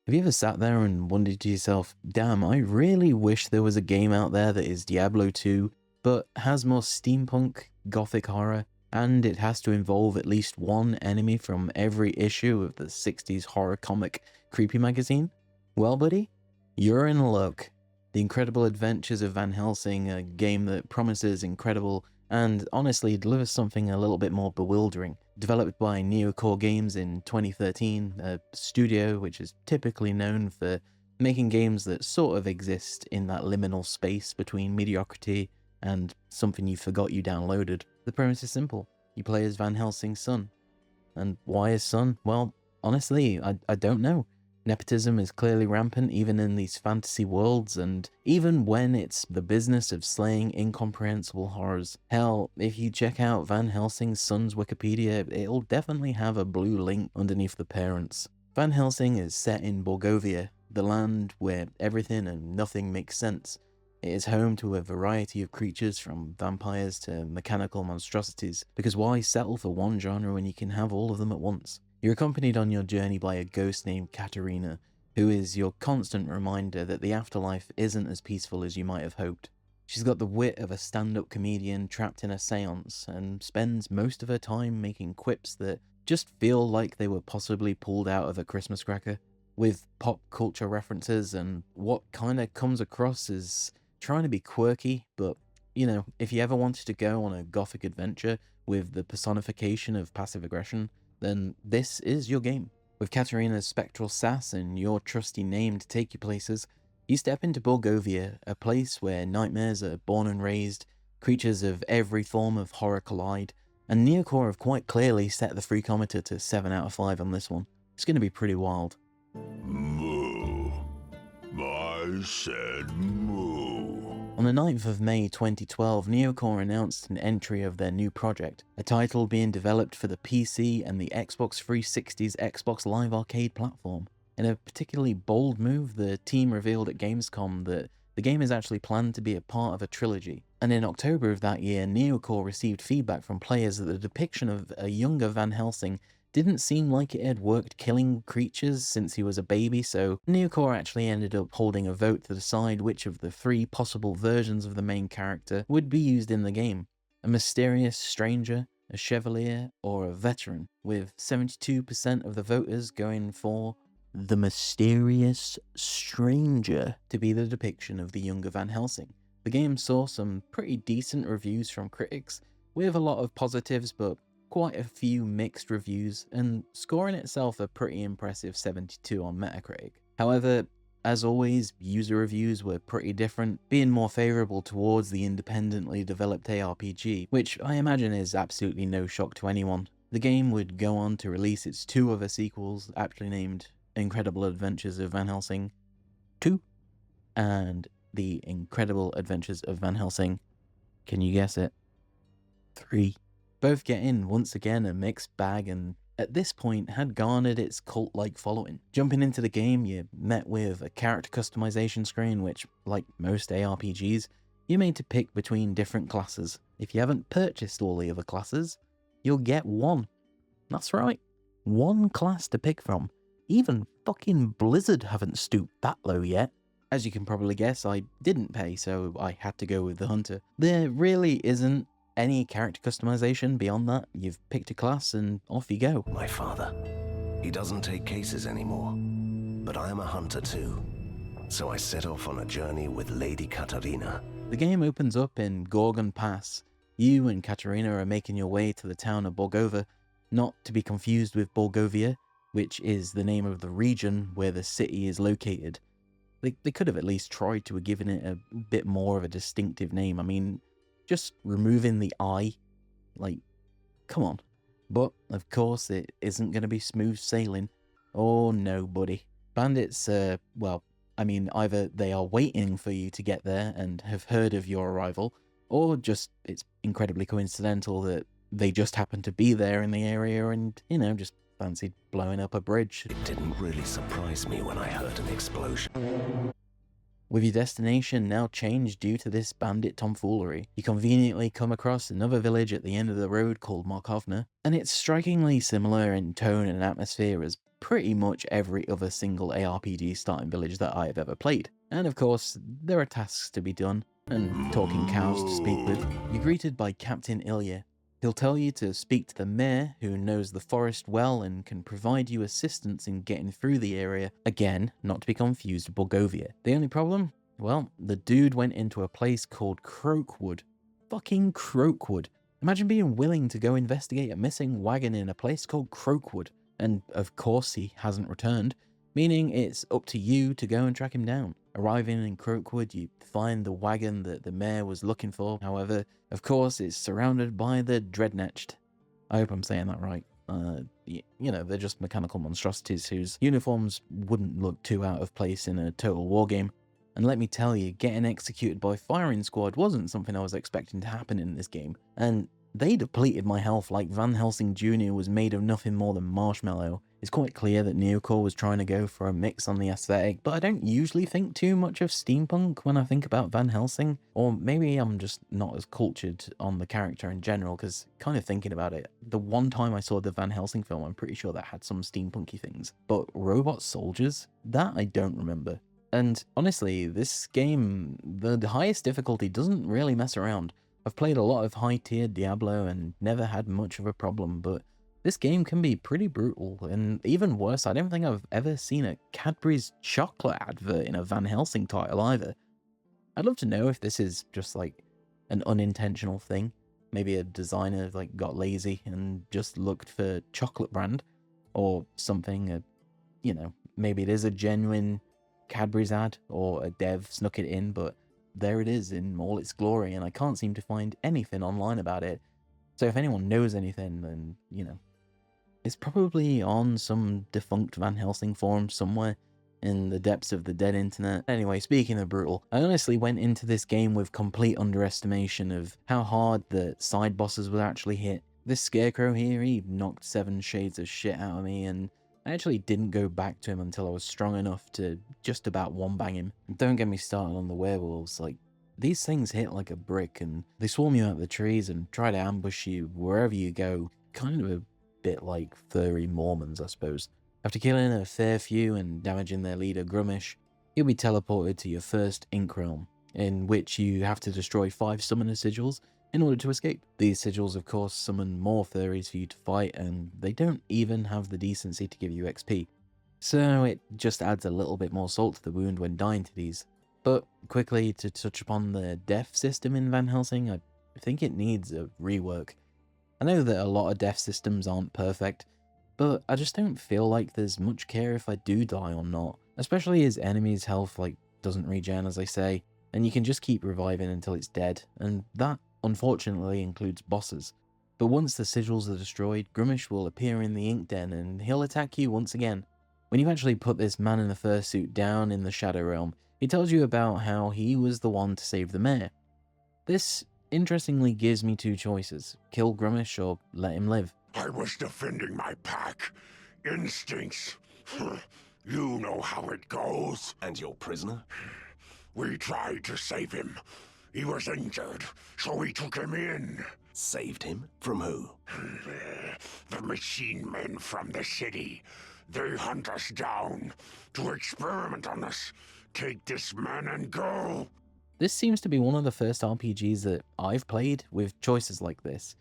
Have you ever sat there and wondered to yourself, damn, I really wish there was a game out there that is Diablo 2, but has more steampunk, gothic horror, and it has to involve at least one enemy from every issue of the 60s horror comic Creepy magazine? Well, buddy, you're in luck. The Incredible Adventures of Van Helsing, a game that promises incredible and honestly delivers something a little bit more bewildering. Developed by Neocore Games in 2013, a studio which is typically known for making games that sort of exist in that liminal space between mediocrity and something you forgot you downloaded. The premise is simple. You play as Van Helsing's son. And why his son? Well, honestly, I don't know. Nepotism is clearly rampant even in these fantasy worlds, and even when it's the business of slaying incomprehensible horrors. Hell, if you check out Van Helsing's son's Wikipedia, it'll definitely have a blue link underneath the parents. Van Helsing is set in Borgovia, the land where everything and nothing makes sense. It is home to a variety of creatures from vampires to mechanical monstrosities, because why settle for one genre when you can have all of them at once? You're accompanied on your journey by a ghost named Katarina, who is your constant reminder that the afterlife isn't as peaceful as you might have hoped. She's got the wit of a stand-up comedian trapped in a seance, and spends most of her time making quips that just feel like they were possibly pulled out of a Christmas cracker, with pop culture references and what kinda comes across as trying to be quirky, but, you know, if you ever wanted to go on a gothic adventure with the personification of passive aggression, then this is your game. With Katarina's spectral sass and your trusty name to take you places, you step into Borgovia, a place where nightmares are born and raised, creatures of every form of horror collide, and Neocore have quite clearly set the freakometer to 7 out of 5 on this one. It's going to be pretty wild. Moo. I said moo. On the 9th of May 2012, Neocore announced an entry of their new project, a title being developed for the PC and the Xbox 360's Xbox Live Arcade platform. In a particularly bold move, the team revealed at Gamescom that the game is actually planned to be a part of a trilogy. And in October of that year, Neocore received feedback from players that the depiction of a younger Van Helsing didn't seem like it had worked killing creatures since he was a baby, so Neocore actually ended up holding a vote to decide which of the 3 possible versions of the main character would be used in the game. A mysterious stranger, a chevalier, or a veteran, with 72% of the voters going for the mysterious stranger to be the depiction of the younger Van Helsing. The game saw some pretty decent reviews from critics, with a lot of positives but quite a few mixed reviews, and scoring itself a pretty impressive 72 on Metacritic. However, as always, user reviews were pretty different, being more favourable towards the independently developed ARPG, which I imagine is absolutely no shock to anyone. The game would go on to release its 2 other sequels, aptly named Incredible Adventures of Van Helsing 2 and The Incredible Adventures of Van Helsing, can you guess it, 3. Both getting, once again, a mixed bag, and at this point had garnered its cult-like following. Jumping into the game, you're met with a character customization screen which, like most ARPGs, you're made to pick between different classes. If you haven't purchased all the other classes, you'll get one. That's right, one class to pick from. Even fucking Blizzard haven't stooped that low yet. As you can probably guess, I didn't pay, so I had to go with the Hunter. There really isn't any character customization beyond that. You've picked a class and off you go. My father, he doesn't take cases anymore, but I am a hunter too. So I set off on a journey with Lady Katarina. The game opens up in Gorgon Pass. You and Katarina are making your way to the town of Borgovia, not to be confused with Borgovia, which is the name of the region where the city is located. They could have at least tried to have given it a bit more of a distinctive name. I mean, just removing the I, like, come on. But, of course, it isn't going to be smooth sailing. Oh no, buddy. Bandits, well, I mean, either they are waiting for you to get there and have heard of your arrival, or just it's incredibly coincidental that they just happen to be there in the area and, you know, just fancied blowing up a bridge. It didn't really surprise me when I heard an explosion. With your destination now changed due to this bandit tomfoolery, you conveniently come across another village at the end of the road called Markovna, and it's strikingly similar in tone and atmosphere as pretty much every other single ARPG starting village that I have ever played. And of course, there are tasks to be done, and talking cows to speak with. You're greeted by Captain Ilya. He'll tell you to speak to the mayor, who knows the forest well and can provide you assistance in getting through the area. Again, not to be confused with Borgovia. The only problem? Well, the dude went into a place called Croakwood. Fucking Croakwood. Imagine being willing to go investigate a missing wagon in a place called Croakwood. And of course he hasn't returned, meaning it's up to you to go and track him down. Arriving in Croakwood, you find the wagon that the mayor was looking for. However, of course, it's surrounded by the Dreadnought. I hope I'm saying that right. You know, they're just mechanical monstrosities whose uniforms wouldn't look too out of place in a total war game. And let me tell you, getting executed by firing squad wasn't something I was expecting to happen in this game. And they depleted my health like Van Helsing Jr. was made of nothing more than marshmallow. It's quite clear that Neocore was trying to go for a mix on the aesthetic, but I don't usually think too much of steampunk when I think about Van Helsing. Or maybe I'm just not as cultured on the character in general, because kind of thinking about it, the one time I saw the Van Helsing film, I'm pretty sure that had some steampunky things. But robot soldiers? That I don't remember. And honestly, this game, the highest difficulty doesn't really mess around. I've played a lot of high-tier Diablo and never had much of a problem, but this game can be pretty brutal, and even worse, I don't think I've ever seen a Cadbury's chocolate advert in a Van Helsing title either. I'd love to know if this is just like an unintentional thing. Maybe a designer like got lazy and just looked for chocolate brand or something, you know, maybe it is a genuine Cadbury's ad or a dev snuck it in, but there it is in all its glory, and I can't seem to find anything online about it. So if anyone knows anything, then, you know, it's probably on some defunct Van Helsing forum somewhere in the depths of the dead internet. Anyway, speaking of brutal, I honestly went into this game with complete underestimation of how hard the side bosses would actually hit. This scarecrow here, he knocked 7 shades of shit out of me, and I actually didn't go back to him until I was strong enough to just about one-bang him. Don't get me started on the werewolves, like, these things hit like a brick, and they swarm you out of the trees and try to ambush you wherever you go, kind of a bit like furry Mormons, I suppose. After killing a fair few and damaging their leader Grumish, you'll be teleported to your first Ink Realm, in which you have to destroy 5 summoner sigils in order to escape. These sigils, of course, summon more furries for you to fight, and they don't even have the decency to give you XP. So it just adds a little bit more salt to the wound when dying to these. But quickly, to touch upon the death system in Van Helsing, I think it needs a rework. I know that a lot of death systems aren't perfect, but I just don't feel like there's much care if I do die or not, especially as enemies' health doesn't regen, as I say, and you can just keep reviving until it's dead, and that unfortunately includes bosses. But once the sigils are destroyed, Grumish will appear in the ink den and he'll attack you once again. When you actually put this man in the fursuit down in the Shadow Realm, he tells you about how he was the one to save the mayor. This interestingly gives me 2 choices: kill Grumish or let him live. I was defending my pack. Instincts. You know how it goes. And your prisoner? We tried to save him. He was injured, so we took him in. Saved him? From who? The machine men from the city. They hunt us down to experiment on us. Take this man and go. This seems to be one of the first RPGs that I've played with choices like this.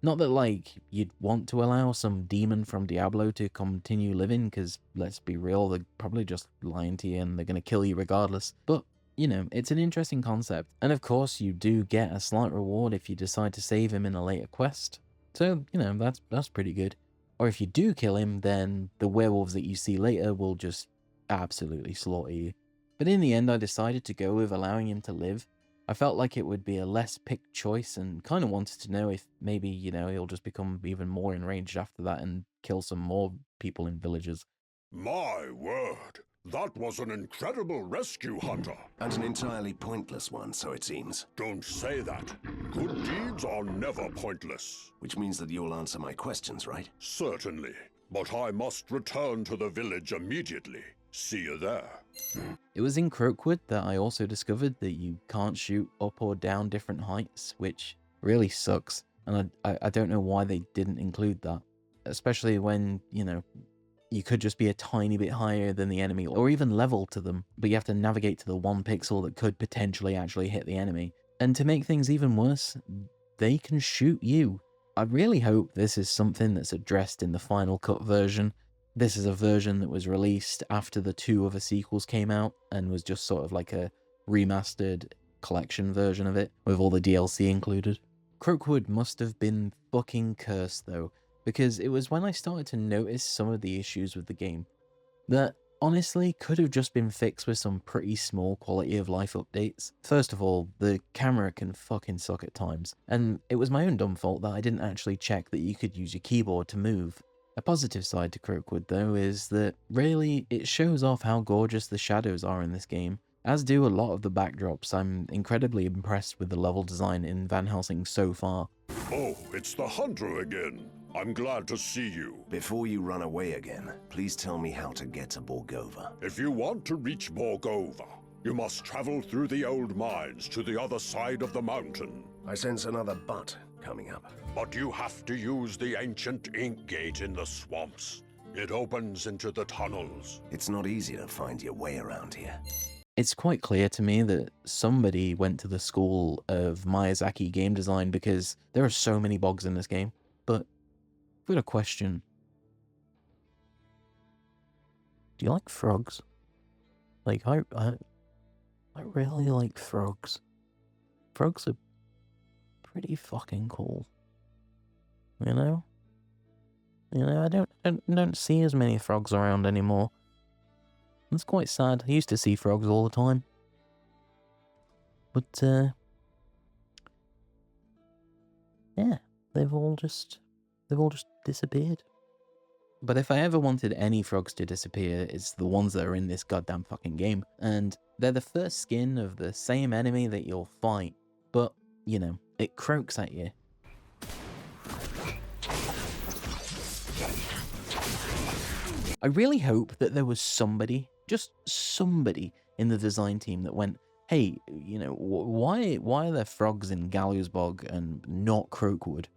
Not that, you'd want to allow some demon from Diablo to continue living, because, let's be real, they're probably just lying to you and they're going to kill you regardless. But, you know, it's an interesting concept. And of course, you do get a slight reward if you decide to save him in a later quest. So, you know, that's pretty good. Or if you do kill him, then the werewolves that you see later will just absolutely slaughter you. But in the end, I decided to go with allowing him to live. I felt like it would be a less picked choice, and kind of wanted to know if maybe, you know, he'll just become even more enraged after that and kill some more people in villages. My word, that was an incredible rescue, Hunter. And an entirely pointless one, so it seems. Don't say that. Good deeds are never pointless. Which means that you'll answer my questions, right? Certainly, but I must return to the village immediately. See you there. It was in Croakwood that I also discovered that you can't shoot up or down different heights, which really sucks. And I don't know why they didn't include that. Especially when, you know, you could just be a tiny bit higher than the enemy, or even level to them, but you have to navigate to the 1 pixel that could potentially actually hit the enemy. And to make things even worse, they can shoot you. I really hope this is something that's addressed in the Final Cut version. This is a version that was released after the 2 other sequels came out, and was just sort of like a remastered collection version of it, with all the DLC included. Croakwood must have been fucking cursed though, because it was when I started to notice some of the issues with the game that honestly could have just been fixed with some pretty small quality of life updates. First of all, the camera can fucking suck at times, and it was my own dumb fault that I didn't actually check that you could use your keyboard to move. A positive side to Croakwood though is that really it shows off how gorgeous the shadows are in this game, as do a lot of the backdrops. I'm incredibly impressed with the level design in Van Helsing so far. Oh, it's the hunter again. I'm glad to see you. Before you run away again, please tell me how to get to Borgovia. If you want to reach Borgovia, you must travel through the old mines to the other side of the mountain. I sense another but coming up. But you have to use the ancient ink gate in the swamps. It opens into the tunnels. It's not easy to find your way around here. It's quite clear to me that somebody went to the school of Miyazaki game design, because there are so many bogs in this game. But I've got a question. Do you like frogs? Like, I really like frogs. Frogs are pretty fucking cool. You know? I don't see as many frogs around anymore. It's quite sad. I used to see frogs all the time. But, yeah, they've all just disappeared. But if I ever wanted any frogs to disappear, it's the ones that are in this goddamn fucking game. And they're the first skin of the same enemy that you'll fight. But, you know, it croaks at you. I really hope that there was somebody, just somebody in the design team that went, hey, you know, why are there frogs in Gallows Bog and not Croakwood?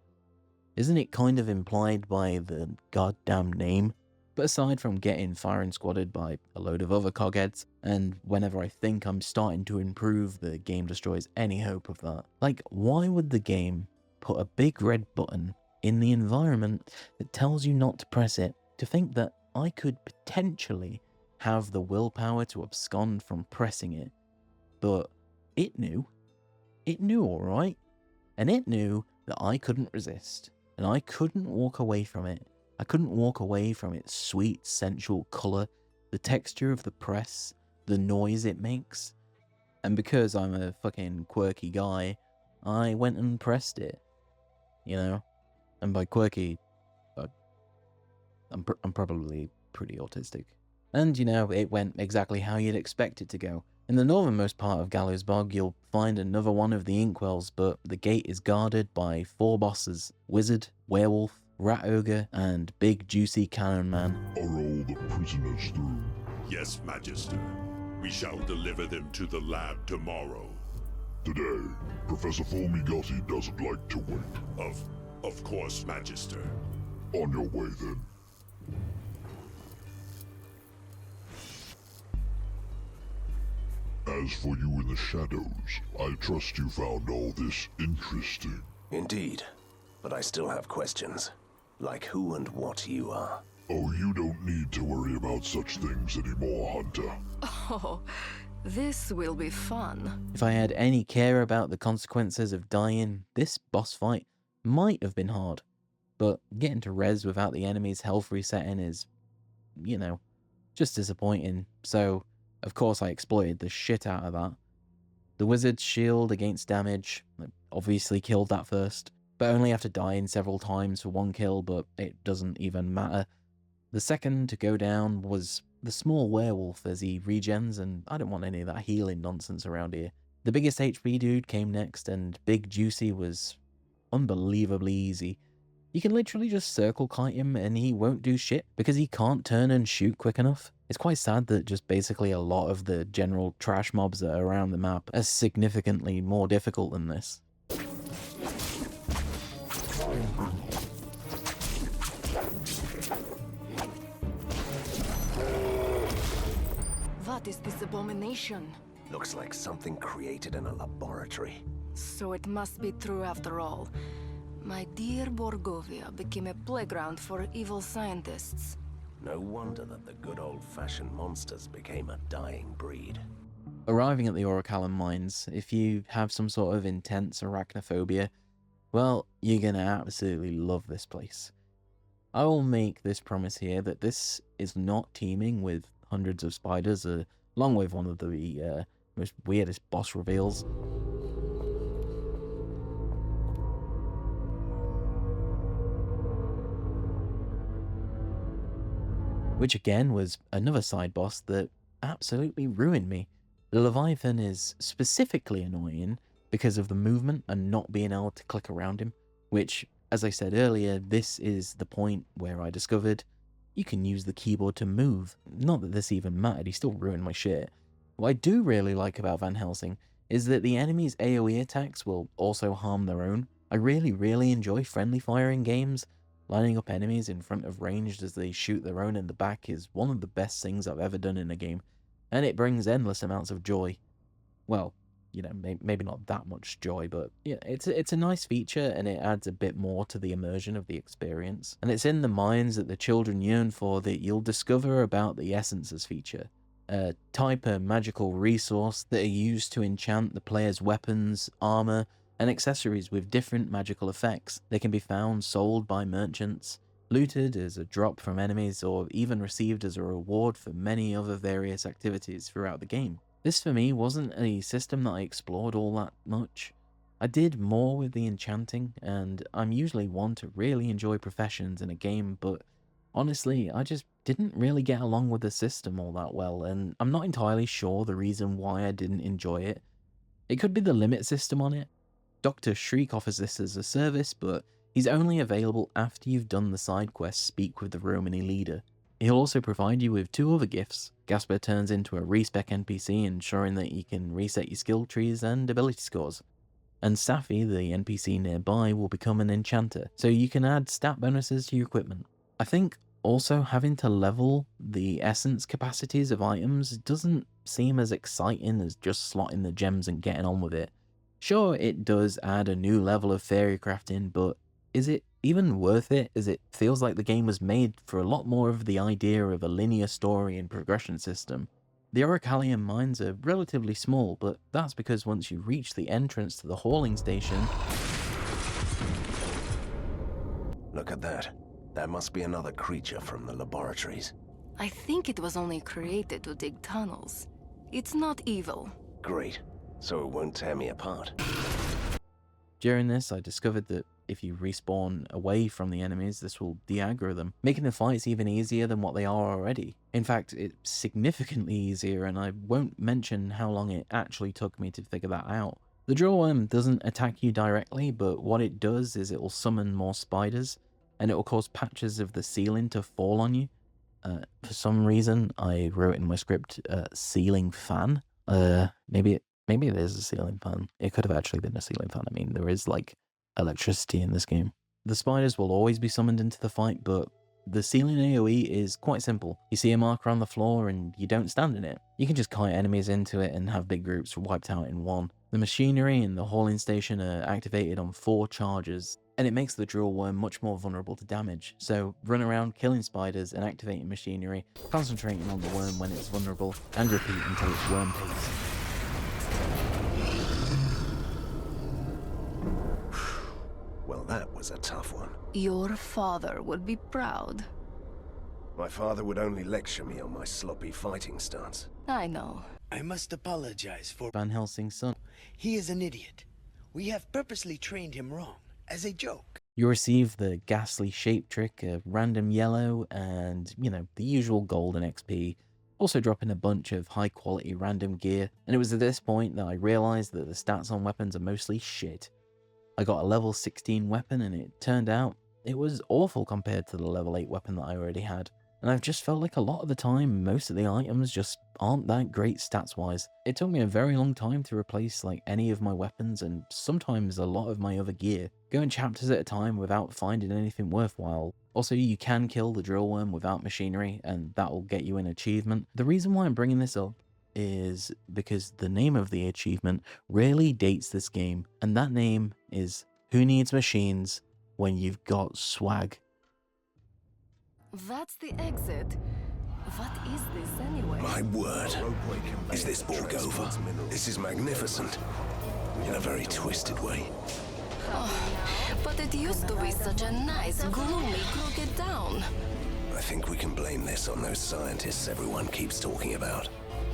Isn't it kind of implied by the goddamn name? But aside from getting firing squadded by a load of other cogheads, and whenever I think I'm starting to improve, the game destroys any hope of that. Like, why would the game put a big red button in the environment that tells you not to press it, to think that I could potentially have the willpower to abscond from pressing it? But it knew alright, and it knew that I couldn't resist, and I couldn't walk away from it. I couldn't walk away from its sweet, sensual colour, the texture of the press, the noise it makes. And because I'm a fucking quirky guy, I went and pressed it, you know? And by quirky, I'm probably pretty autistic. And, you know, it went exactly how you'd expect it to go. In the northernmost part of Gallows Bog, you'll find another one of the inkwells, but the gate is guarded by 4 bosses: Wizard, Werewolf, Rat Ogre, and Big Juicy Cannon Man. Are all the prisoners through? Yes, Magister. We shall deliver them to the lab tomorrow. Today, Professor Formigotti doesn't like to wait. Of course, Magister. On your way, then. As for you in the shadows, I trust you found all this interesting. Indeed, but I still have questions. Like who and what you are. Oh, you don't need to worry about such things anymore, Hunter. Oh, this will be fun. If I had any care about the consequences of dying, this boss fight might have been hard. But getting to res without the enemy's health resetting is, you know, just disappointing. So, of course I exploited the shit out of that. The wizard's shield against damage, I obviously killed that first, but only after dying several times for 1 kill, but it doesn't even matter. The second to go down was the small werewolf as he regens, and I don't want any of that healing nonsense around here. The biggest HP dude came next, and Big Juicy was unbelievably easy. You can literally just circle kite him and he won't do shit because he can't turn and shoot quick enough. It's quite sad that just basically a lot of the general trash mobs that are around the map are significantly more difficult than this. What is this abomination? Looks like something created in a laboratory. So it must be true after all. My dear Borgovia became a playground for evil scientists. No wonder that the good old-fashioned monsters became a dying breed. Arriving at the Orichalcum mines, if you have some sort of intense arachnophobia, well, you're gonna absolutely love this place. I will make this promise here that this is not teeming with hundreds of spiders, along with one of the most weirdest boss reveals. Which again was another side boss that absolutely ruined me. The Leviathan is specifically annoying because of the movement and not being able to click around him, which, as I said earlier, this is the point where I discovered you can use the keyboard to move. Not that this even mattered, he still ruined my shit. What I do really like about Van Helsing is that the enemy's AoE attacks will also harm their own. I really enjoy friendly fire in games. Lining up enemies in front of ranged as they shoot their own in the back is one of the best things I've ever done in a game, and it brings endless amounts of joy. Well, you know, maybe not that much joy, but yeah, it's a nice feature, and it adds a bit more to the immersion of the experience. And it's in the mines that the children yearn for that you'll discover about the Essences feature, a type of magical resource that are used to enchant the player's weapons, armor, and accessories with different magical effects. They can be found sold by merchants, looted as a drop from enemies, or even received as a reward for many other various activities throughout the game. This for me wasn't a system that I explored all that much. I did more with the enchanting, and I'm usually one to really enjoy professions in a game, but honestly, I just didn't really get along with the system all that well, and I'm not entirely sure the reason why I didn't enjoy it. It could be the limit system on it. Dr. Shriek offers this as a service, but he's only available after you've done the side quest Speak with the Romany leader. He'll also provide you with 2 other gifts. Gasper turns into a respec NPC, ensuring that you can reset your skill trees and ability scores. And Safi, the NPC nearby, will become an enchanter, so you can add stat bonuses to your equipment. I think also having to level the essence capacities of items doesn't seem as exciting as just slotting the gems and getting on with it. Sure, it does add a new level of fairy crafting, but is it even worth it, as it feels like the game was made for a lot more of the idea of a linear story and progression system. The Orichalcum mines are relatively small, but that's because once you reach the entrance to the hauling station... Look at that. That must be another creature from the laboratories. I think it was only created to dig tunnels. It's not evil. Great. So it won't tear me apart. During this, I discovered that if you respawn away from the enemies, this will de-aggro them, making the fights even easier than what they are already. In fact, it's significantly easier, and I won't mention how long it actually took me to figure that out. The drill worm doesn't attack you directly, but what it does is it will summon more spiders, and it will cause patches of the ceiling to fall on you. For some reason, I wrote in my script, ceiling fan. Maybe it is a ceiling fan. It could have actually been a ceiling fan. I mean, there is, like, electricity in this game. The spiders will always be summoned into the fight, but the ceiling AoE is quite simple. You see a marker on the floor and you don't stand in it. You can just kite enemies into it and have big groups wiped out in one. The machinery and the hauling station are activated on 4 charges, and it makes the drill worm much more vulnerable to damage. So run around killing spiders and activating machinery, concentrating on the worm when it's vulnerable, and repeat until it's worm pace. Well, that was a tough one. Your father would be proud. My father would only lecture me on my sloppy fighting stance. I know. I must apologize for... Van Helsing's son. He is an idiot. We have purposely trained him wrong, as a joke. You receive the ghastly shape trick of random yellow and, you know, the usual golden XP, also dropping a bunch of high quality random gear, and it was at this point that I realized that the stats on weapons are mostly shit. I got a level 16 weapon and it turned out it was awful compared to the level 8 weapon that I already had. And I've just felt like a lot of the time, most of the items just aren't that great stats wise. It took me a very long time to replace like any of my weapons and sometimes a lot of my other gear, going chapters at a time without finding anything worthwhile. Also, you can kill the drill worm without machinery and that will get you an achievement. The reason why I'm bringing this up is because the name of the achievement really dates this game, and that name is Who Needs Machines When You've Got Swag? That's the exit. What is this anyway? My word. Is this Borgovia? This is magnificent. In a very twisted way. But it used to be such a nice, gloomy, crooked town. I think we can blame this on those scientists everyone keeps talking about.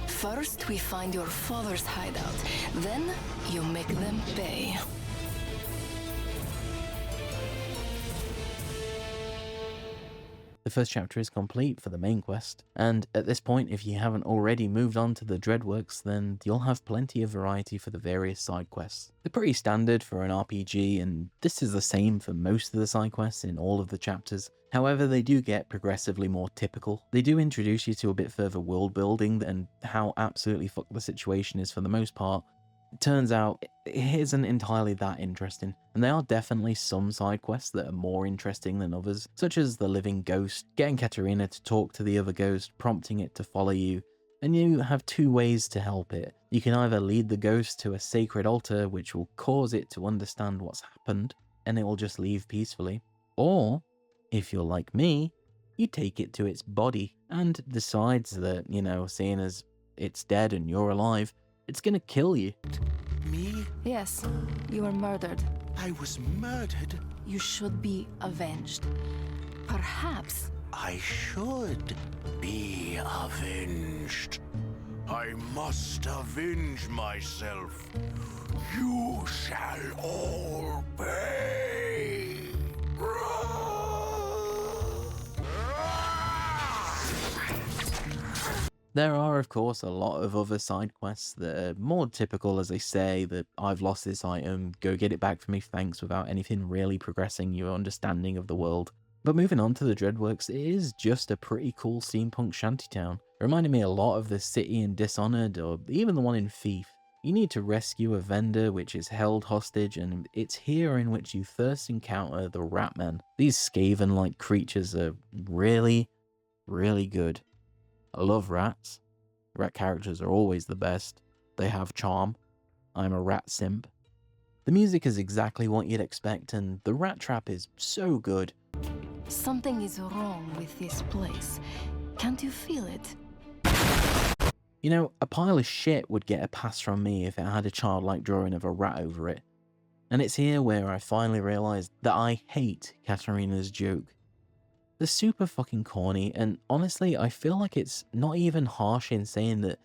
First, we find your father's hideout. Then, you make them pay. The first chapter is complete for the main quest, and at this point, if you haven't already moved on to the Dreadworks, then you'll have plenty of variety for the various side quests. They're pretty standard for an RPG, and this is the same for most of the side quests in all of the chapters. However, they do get progressively more typical. They do introduce you to a bit further world building and how absolutely fucked the situation is for the most part. It turns out it isn't entirely that interesting, and there are definitely some side quests that are more interesting than others, such as the living ghost, getting Katarina to talk to the other ghost, prompting it to follow you, and you have two ways to help it. You can either lead the ghost to a sacred altar, which will cause it to understand what's happened, and it will just leave peacefully, or, if you're like me, you take it to its body, and decides that, seeing as it's dead and you're alive, it's gonna kill you. Me? Yes, you were murdered. I was murdered. You should be avenged. Perhaps. I should be avenged. I must avenge myself. You shall all pay. There are, of course, a lot of other side quests that are more typical, as they say, that I've lost this item, go get it back for me, thanks, without anything really progressing your understanding of the world. But moving on to the Dreadworks, it is just a pretty cool steampunk shantytown. It reminded me a lot of the city in Dishonored, or even the one in Thief. You need to rescue a vendor which is held hostage, and it's here in which you first encounter the Ratmen. These Skaven-like creatures are really, really good. I love rats. Rat characters are always the best. They have charm. I'm a rat simp. The music is exactly what you'd expect, and the rat trap is so good. Something is wrong with this place. Can't you feel it? A pile of shit would get a pass from me if it had a childlike drawing of a rat over it. And it's here where I finally realised that I hate Katarina's joke. They're super fucking corny, and honestly, I feel like it's not even harsh in saying that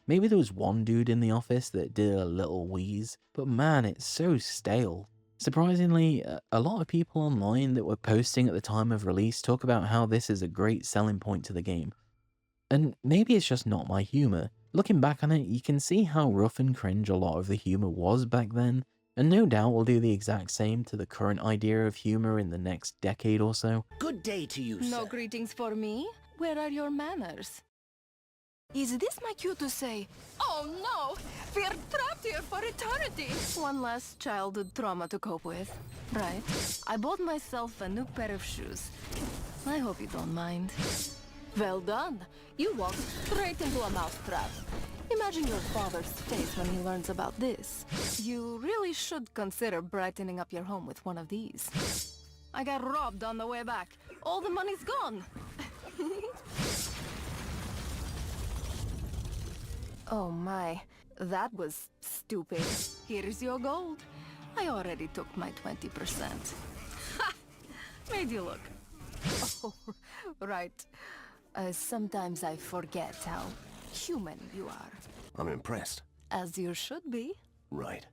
maybe there was one dude in the office that did a little wheeze, but man, it's so stale. Surprisingly, a lot of people online that were posting at the time of release talk about how this is a great selling point to the game. And maybe it's just not my humour. Looking back on it, you can see how rough and cringe a lot of the humour was back then, and no doubt we'll do the exact same to the current idea of humour in the next decade or so. Good day to you, No sir. greetings for me? Where are your manners? Is this my cue to say, oh no, we're trapped here for eternity? One last childhood trauma to cope with, right? I bought myself a new pair of shoes. I hope you don't mind. Well done. You walked straight into a mousetrap. Imagine your father's face when he learns about this. You really should consider brightening up your home with one of these. I got robbed on the way back. All the money's gone. Oh my, that was stupid. Here's your gold. I already took my 20%. Ha! Made you look. Oh, right. Sometimes I forget how human you are. I'm impressed. As you should be. Right.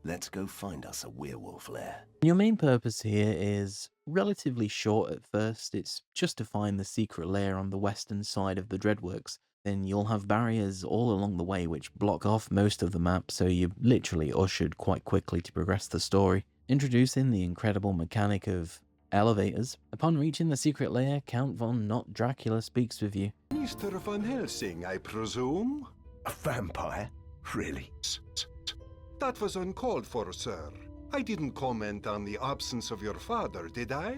Let's go find us a werewolf lair. Your main purpose here is relatively short at first. It's just to find the secret lair on the western side of the Dreadworks. Then you'll have barriers all along the way which block off most of the map, so you're literally ushered quite quickly to progress the story. Introducing the incredible mechanic of elevators. Upon reaching the secret lair, Count von Not Dracula speaks with you. Mr. Van Helsing, I presume? A vampire? Really? That was uncalled for, sir. I didn't comment on the absence of your father, did I?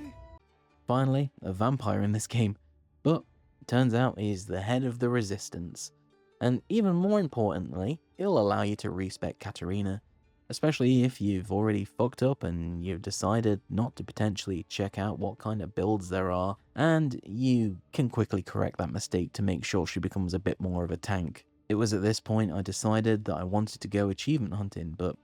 Finally, a vampire in this game. But turns out he's the head of the Resistance. And even more importantly, it'll allow you to respec Katarina, especially if you've already fucked up and you've decided not to potentially check out what kind of builds there are, and you can quickly correct that mistake to make sure she becomes a bit more of a tank. It was at this point I decided that I wanted to go achievement hunting, but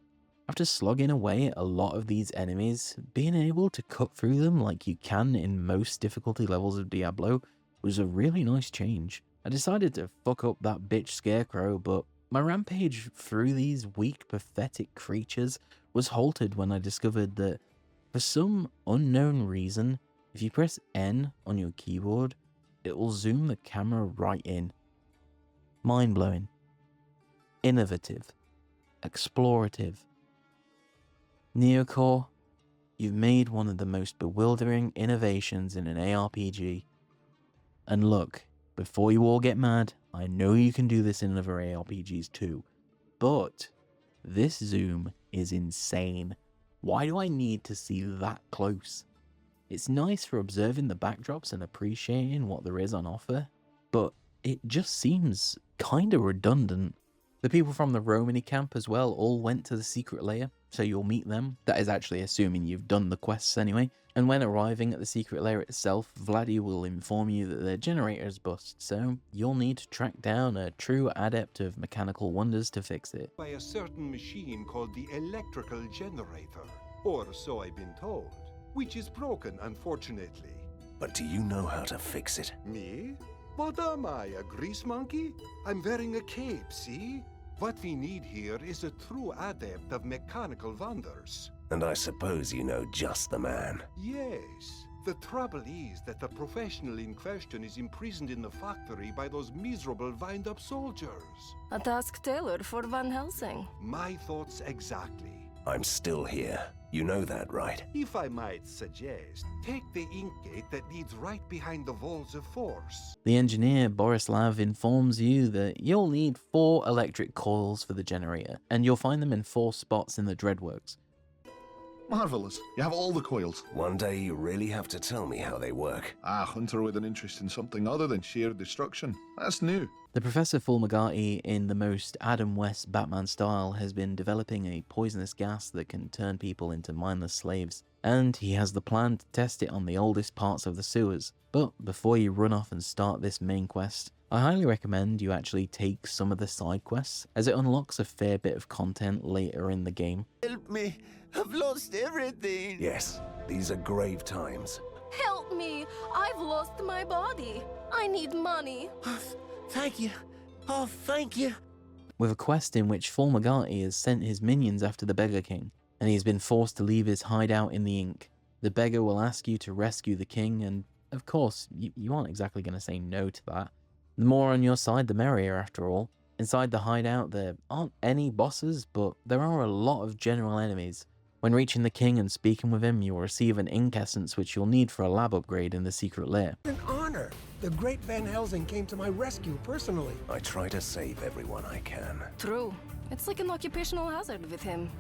after slogging away at a lot of these enemies, being able to cut through them like you can in most difficulty levels of Diablo was a really nice change. I decided to fuck up that bitch Scarecrow, but my rampage through these weak, pathetic creatures was halted when I discovered that, for some unknown reason, if you press N on your keyboard, it will zoom the camera right in. Mind-blowing. Innovative. Explorative. Neocore, you've made one of the most bewildering innovations in an ARPG. And look, before you all get mad, I know you can do this in other ARPGs too, but this zoom is insane. Why do I need to see that close? It's nice for observing the backdrops and appreciating what there is on offer, but it just seems kinda redundant. The people from the Romany camp as well all went to the secret lair, so you'll meet them. That is actually assuming you've done the quests anyway. And when arriving at the secret lair itself, Vladdy will inform you that the generator is bust, so you'll need to track down a true adept of mechanical wonders to fix it. By a certain machine called the electrical generator, or so I've been told, which is broken, unfortunately. But do you know how to fix it? Me? What am I, a grease monkey? I'm wearing a cape, see? What we need here is a true adept of mechanical wonders. And I suppose you know just the man. Yes. The trouble is that the professional in question is imprisoned in the factory by those miserable wind-up soldiers. A task tailored for Van Helsing. My thoughts exactly. I'm still here. You know that, right? If I might suggest, take the ink gate that leads right behind the walls of force. The engineer, Borislav, informs you that you'll need 4 electric coils for the generator, and you'll find them in 4 spots in the Dreadworks. Marvellous. You have all the coils. One day you really have to tell me how they work. Ah, hunter with an interest in something other than sheer destruction. That's new. The Professor Fulmigati, in the most Adam West Batman style, has been developing a poisonous gas that can turn people into mindless slaves, and he has the plan to test it on the oldest parts of the sewers. But before you run off and start this main quest, I highly recommend you actually take some of the side quests, as it unlocks a fair bit of content later in the game. Help me! I've lost everything! Yes, these are grave times. Help me! I've lost my body. I need money. Thank you. Oh, thank you. With a quest in which Fulmigati has sent his minions after the Beggar King, and he has been forced to leave his hideout in the ink. The beggar will ask you to rescue the king, and of course, you aren't exactly going to say no to that. The more on your side, the merrier, after all. Inside the hideout, there aren't any bosses, but there are a lot of general enemies. When reaching the king and speaking with him, you'll receive an ink essence which you'll need for a lab upgrade in the secret lair. An honor. The great Van Helsing came to my rescue personally. I try to save everyone I can. True. It's like an occupational hazard with him.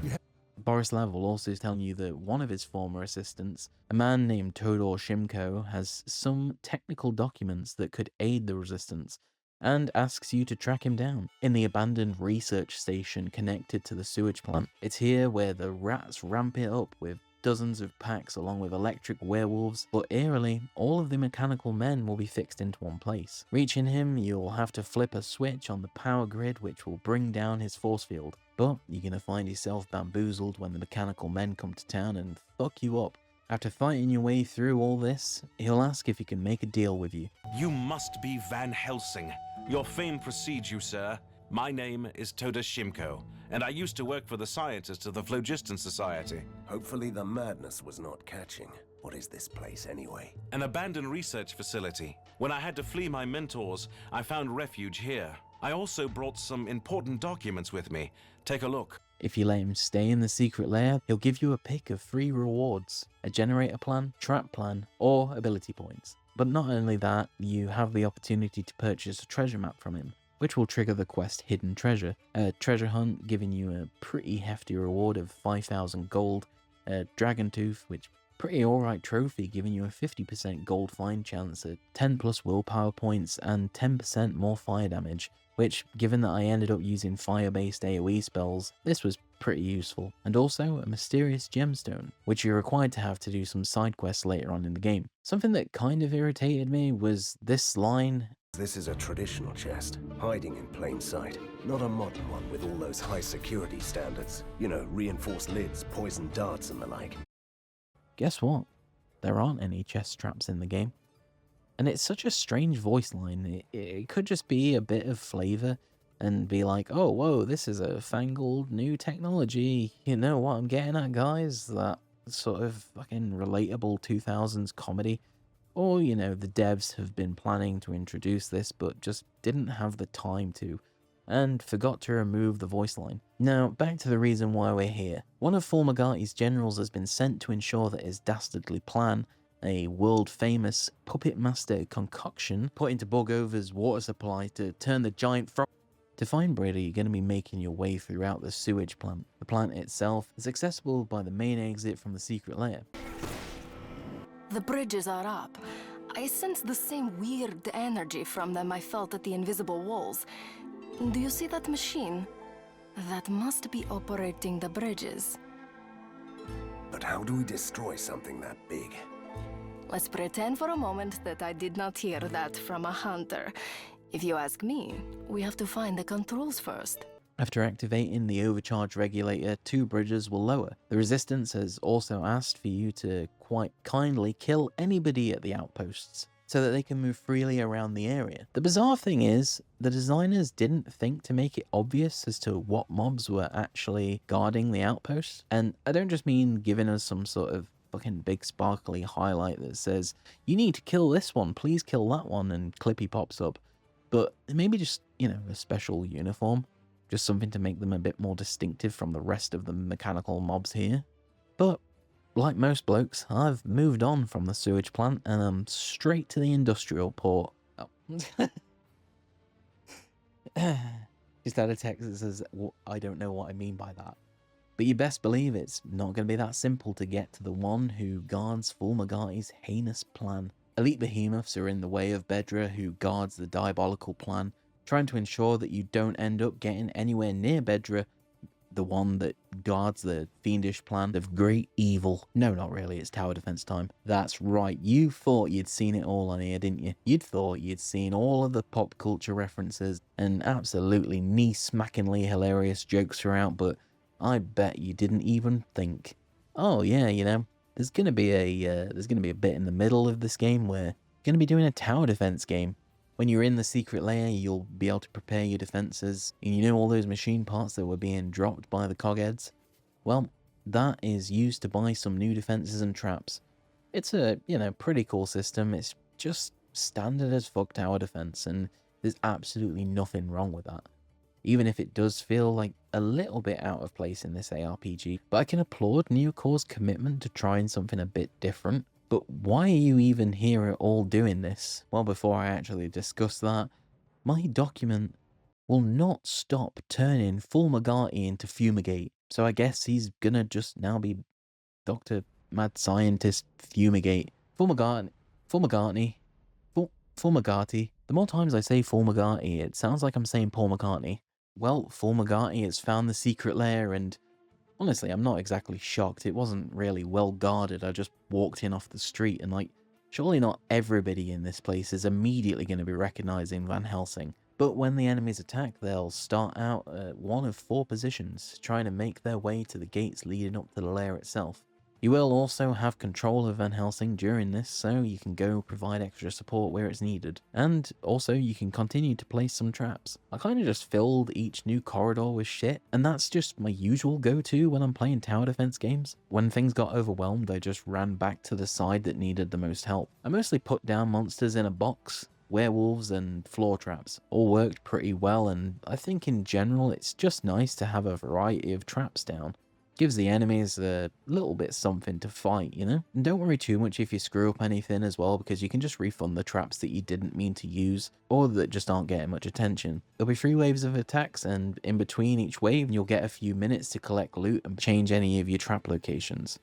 Borislav will also tell you that one of his former assistants, a man named Todor Shimko, has some technical documents that could aid the resistance, and asks you to track him down in the abandoned research station connected to the sewage plant. It's here where the rats ramp it up with dozens of packs along with electric werewolves, but eerily, all of the mechanical men will be fixed into one place. Reaching him, you'll have to flip a switch on the power grid which will bring down his force field, but you're gonna find yourself bamboozled when the mechanical men come to town and fuck you up. After fighting your way through all this, he'll ask if he can make a deal with you. You must be Van Helsing. Your fame precedes you, sir. My name is Toda Shimko, and I used to work for the scientists of the Phlogiston Society. Hopefully the madness was not catching. What is this place anyway? An abandoned research facility. When I had to flee my mentors, I found refuge here. I also brought some important documents with me. Take a look. If you let him stay in the secret lair, he'll give you a pick of 3 rewards: a generator plan, trap plan, or ability points. But not only that, you have the opportunity to purchase a treasure map from him, which will trigger the quest Hidden Treasure, a treasure hunt giving you a pretty hefty reward of 5,000 gold, a dragon tooth, which Pretty alright trophy, giving you a 50% gold find chance, at 10 plus willpower points, and 10% more fire damage, which, given that I ended up using fire-based AoE spells, this was pretty useful. And also a mysterious gemstone, which you're required to have to do some side quests later on in the game. Something that kind of irritated me was this line. This is a traditional chest, hiding in plain sight. Not a modern one with all those high security standards. You know, reinforced lids, poison darts and the like. Guess what? There aren't any chest traps in the game. And it's such a strange voice line. It could just be a bit of flavor and be like, oh, whoa, this is a fangled new technology. You know what I'm getting at, guys? That sort of fucking relatable 2000s comedy. Or, you know, the devs have been planning to introduce this, but just didn't have the time to, and forgot to remove the voice line. Now, back to the reason why we're here. One of Fulmigati's generals has been sent to ensure that his dastardly plan, a world-famous puppet master concoction put into Borgovia's water supply to turn the giant frog. To find Brady, you're going to be making your way throughout the sewage plant. The plant itself is accessible by the main exit from the secret lair. The bridges are up. I sense the same weird energy from them I felt at the invisible walls. Do you see that machine? That must be operating the bridges. But how do we destroy something that big? Let's pretend for a moment that I did not hear that from a hunter. If you ask me, we have to find the controls first. After activating the overcharge regulator, 2 bridges will lower. The Resistance has also asked for you to quite kindly kill anybody at the outposts, so that they can move freely around the area. The bizarre thing is, the designers didn't think to make it obvious as to what mobs were actually guarding the outposts. And I don't just mean giving us some sort of fucking big sparkly highlight that says, you need to kill this one, please kill that one, and Clippy pops up. But maybe just, you know, a special uniform. Just something to make them a bit more distinctive from the rest of the mechanical mobs here. But, like most blokes, I've moved on from the sewage plant and I'm straight to the industrial port. Oh. Just had a text that says, well, I don't know what I mean by that. But you best believe it's not going to be that simple to get to the one who guards Fulmigati's heinous plan. Elite behemoths are in the way of Bedra, who guards the diabolical plan, trying to ensure that you don't end up getting anywhere near Bedra, the one that guards the fiendish plan of great evil. No, not really, it's tower defense time. That's right, you thought you'd seen it all on here, didn't you? You'd thought you'd seen all of the pop culture references and absolutely knee-smackingly hilarious jokes throughout, but I bet you didn't even think. Oh yeah, you know, there's gonna be a bit in the middle of this game where you're gonna be doing a tower defense game. When you're in the secret lair, you'll be able to prepare your defenses, and you know all those machine parts that were being dropped by the cogheads? Well, that is used to buy some new defenses and traps. It's a, you know, pretty cool system. It's just standard as fuck tower defense, and there's absolutely nothing wrong with that. Even if it does feel like a little bit out of place in this ARPG, but I can applaud Neocore's commitment to trying something a bit different. But why are you even here at all doing this? Well, before I actually discuss that, my document will not stop turning Fulmigati into Fumigate. So I guess he's gonna just now be Dr. Mad Scientist Fumigate. Fulmigati. The more times I say Fulmigati, it sounds like I'm saying Paul McCartney. Well, Fulmigati has found the secret lair, and honestly, I'm not exactly shocked. It wasn't really well guarded. I just walked in off the street and, like, surely not everybody in this place is immediately going to be recognizing Van Helsing. But when the enemies attack, they'll start out at one of 4 positions, trying to make their way to the gates leading up to the lair itself. You will also have control of Van Helsing during this, so you can go provide extra support where it's needed. And also, you can continue to place some traps. I kinda just filled each new corridor with shit, and that's just my usual go-to when I'm playing tower defense games. When things got overwhelmed, I just ran back to the side that needed the most help. I mostly put down monsters in a box, werewolves, and floor traps. All worked pretty well, and I think in general it's just nice to have a variety of traps down. Gives the enemies a little bit something to fight, you know? And don't worry too much if you screw up anything as well, because you can just refund the traps that you didn't mean to use, or that just aren't getting much attention. There'll be 3 waves of attacks, and in between each wave you'll get a few minutes to collect loot and change any of your trap locations.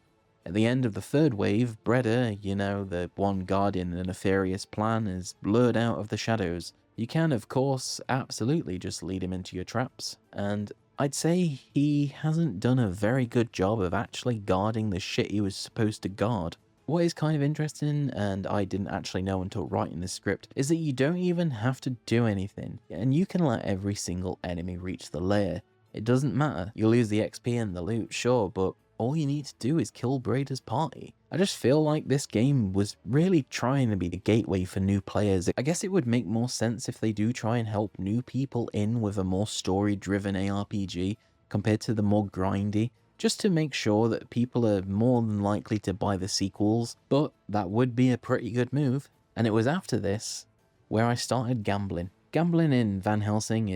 At the end of the third wave, Breda, you know, the one guardian in a nefarious plan, is lured out of the shadows. You can, of course, absolutely just lead him into your traps, and I'd say he hasn't done a very good job of actually guarding the shit he was supposed to guard. What is kind of interesting, and I didn't actually know until writing this script, is that you don't even have to do anything, and you can let every single enemy reach the lair. It doesn't matter. You'll lose the XP and the loot, sure, but all you need to do is kill Breda's party. I just feel like this game was really trying to be the gateway for new players. I guess it would make more sense if they do try and help new people in with a more story-driven ARPG compared to the more grindy, just to make sure that people are more than likely to buy the sequels, but that would be a pretty good move. And it was after this where I started gambling. Gambling in Van Helsing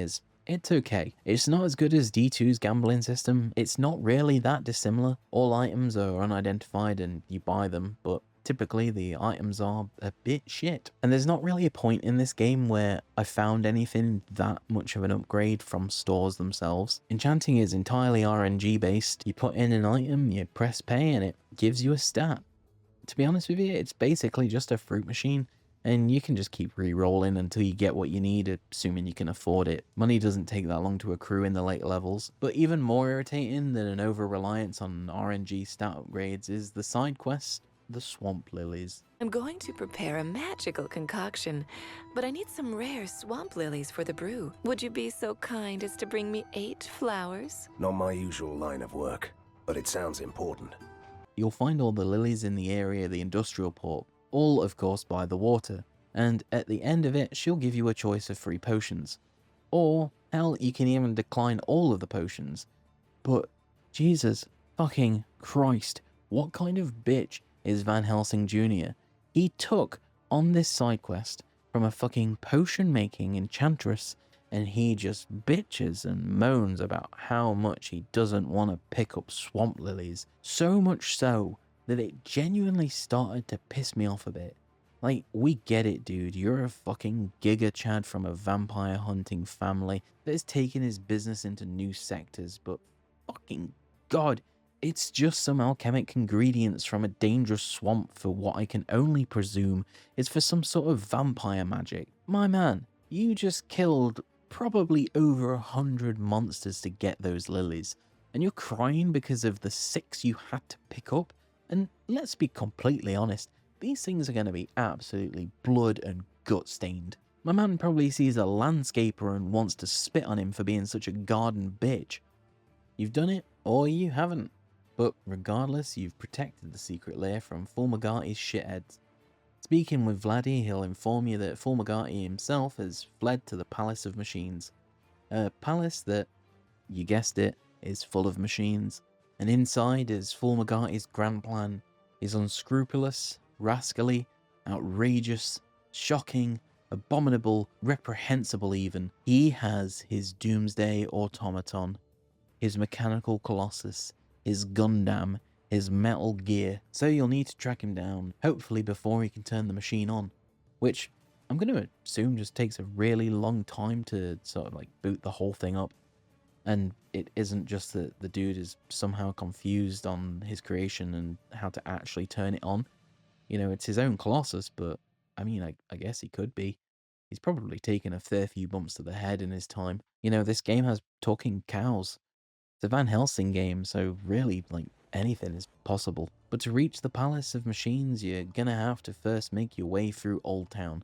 it's okay. It's not as good as D2's gambling system. It's not really that dissimilar. All items are unidentified and you buy them, but typically the items are a bit shit. And there's not really a point in this game where I found anything that much of an upgrade from stores themselves. Enchanting is entirely RNG based. You put in an item, you press pay, and it gives you a stat. To be honest with you, it's basically just a fruit machine. And you can just keep re-rolling until you get what you need, assuming you can afford it. Money doesn't take that long to accrue in the later levels. But even more irritating than an over-reliance on RNG stat upgrades is the side quest, the swamp lilies. I'm going to prepare a magical concoction, but I need some rare swamp lilies for the brew. Would you be so kind as to bring me 8 flowers? Not my usual line of work, but it sounds important. You'll find all the lilies in the area of the industrial port, all of course by the water, and at the end of it she'll give you a choice of 3 potions. Or, hell, you can even decline all of the potions. But, Jesus fucking Christ, what kind of bitch is Van Helsing Jr.? He took on this side quest from a fucking potion making enchantress, and he just bitches and moans about how much he doesn't want to pick up swamp lilies. So much so that it genuinely started to piss me off a bit. Like, we get it, dude. You're a fucking Giga Chad from a vampire hunting family that has taken his business into new sectors, but fucking God, it's just some alchemic ingredients from a dangerous swamp for what I can only presume is for some sort of vampire magic. My man, you just killed probably over 100 monsters to get those lilies, and you're crying because of the 6 you had to pick up? And let's be completely honest, these things are going to be absolutely blood and gut stained. My man probably sees a landscaper and wants to spit on him for being such a garden bitch. You've done it, or you haven't. But regardless, you've protected the secret lair from Fulmagati's shitheads. Speaking with Vladdy, he'll inform you that Fulmagati himself has fled to the Palace of Machines. A palace that, you guessed it, is full of machines. And inside is Fulmagati's grand plan. Is unscrupulous, rascally, outrageous, shocking, abominable, reprehensible even. He has his doomsday automaton, his mechanical colossus, his Gundam, his Metal Gear. So you'll need to track him down, hopefully before he can turn the machine on. Which I'm going to assume just takes a really long time to sort of like boot the whole thing up. And it isn't just that the dude is somehow confused on his creation and how to actually turn it on. You know, it's his own Colossus, but I mean, I guess he could be. He's probably taken a fair few bumps to the head in his time. You know, this game has talking cows. It's a Van Helsing game, so really, like, anything is possible. But to reach the Palace of Machines, you're gonna have to first make your way through Old Town,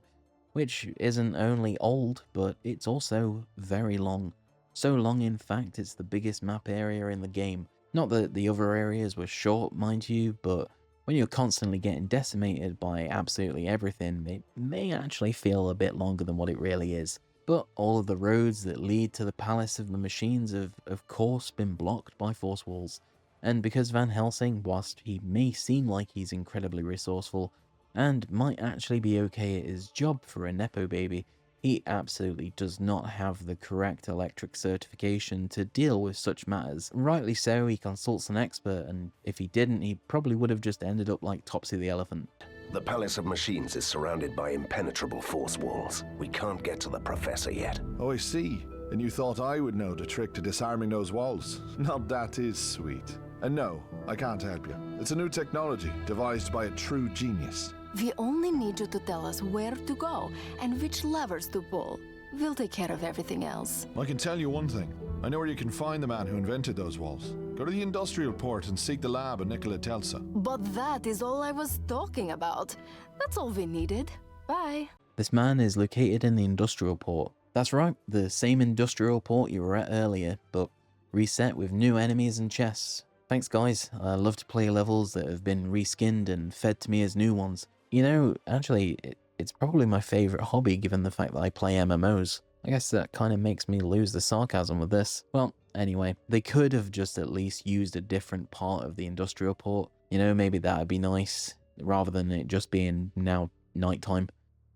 which isn't only old, but it's also very long. So long, in fact, it's the biggest map area in the game. Not that the other areas were short, mind you, but when you're constantly getting decimated by absolutely everything, it may actually feel a bit longer than what it really is. But all of the roads that lead to the Palace of the Machines have, of course, been blocked by force walls. And because Van Helsing, whilst he may seem like he's incredibly resourceful, and might actually be okay at his job for a nepo baby, he absolutely does not have the correct electric certification to deal with such matters. Rightly so, he consults an expert, and if he didn't, he probably would have just ended up like Topsy the Elephant. The Palace of Machines is surrounded by impenetrable force walls. We can't get to the Professor yet. Oh, I see. And you thought I would know the trick to disarming those walls. Now that is sweet. And no, I can't help you. It's a new technology devised by a true genius. We only need you to tell us where to go and which levers to pull. We'll take care of everything else. I can tell you one thing. I know where you can find the man who invented those walls. Go to the industrial port and seek the lab of Nikola Tesla. But that is all I was talking about. That's all we needed. Bye. This man is located in the industrial port. That's right, the same industrial port you were at earlier, but reset with new enemies and chests. Thanks guys, I love to play levels that have been reskinned and fed to me as new ones. You know, actually, it's probably my favourite hobby given the fact that I play MMOs. I guess that kind of makes me lose the sarcasm with this. Well, anyway, they could have just at least used a different part of the industrial port. You know, maybe that'd be nice, rather than it just being now nighttime.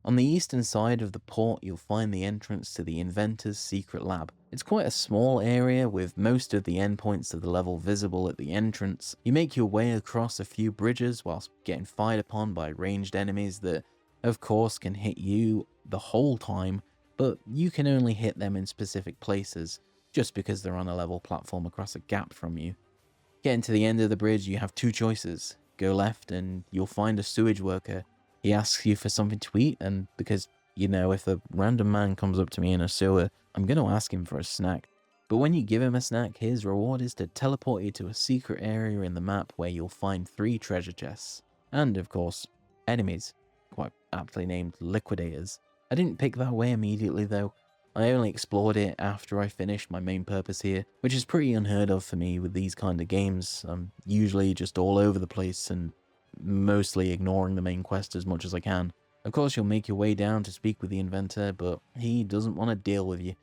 On the eastern side of the port, you'll find the entrance to the Inventor's secret lab. It's quite a small area with most of the endpoints of the level visible at the entrance. You make your way across a few bridges whilst getting fired upon by ranged enemies that, of course, can hit you the whole time, but you can only hit them in specific places, just because they're on a level platform across a gap from you. Getting to the end of the bridge, you have two choices. Go left and you'll find a sewage worker. He asks you for something to eat, and because, you know, if a random man comes up to me in a sewer, I'm going to ask him for a snack. But when you give him a snack, his reward is to teleport you to a secret area in the map where you'll find 3 treasure chests. And, of course, enemies, quite aptly named Liquidators. I didn't pick that way immediately though. I only explored it after I finished my main purpose here, which is pretty unheard of for me with these kind of games. I'm usually just all over the place and mostly ignoring the main quest as much as I can. Of course, you'll make your way down to speak with the inventor, but he doesn't want to deal with you.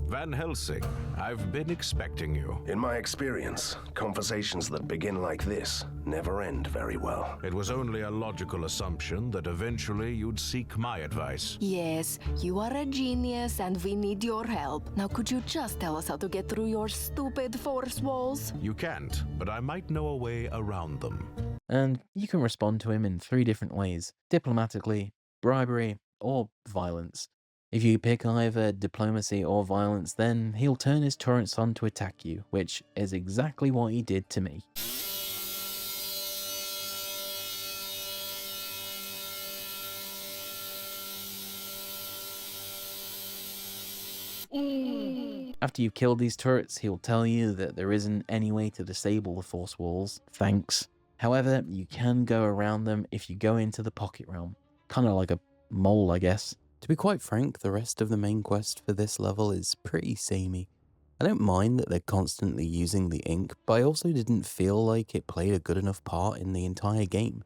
Van Helsing, I've been expecting you. In my experience, conversations that begin like this never end very well. It was only a logical assumption that eventually you'd seek my advice. Yes, you are a genius and we need your help. Now could you just tell us how to get through your stupid force walls? You can't, but I might know a way around them. And you can respond to him in 3 different ways: diplomatically, bribery, or violence. If you pick either diplomacy or violence, then he'll turn his turrets on to attack you, which is exactly what he did to me. After you've killed these turrets, he'll tell you that there isn't any way to disable the force walls. Thanks. However, you can go around them if you go into the pocket realm. Kind of like a mole, I guess. To be quite frank, the rest of the main quest for this level is pretty samey. I don't mind that they're constantly using the ink, but I also didn't feel like it played a good enough part in the entire game.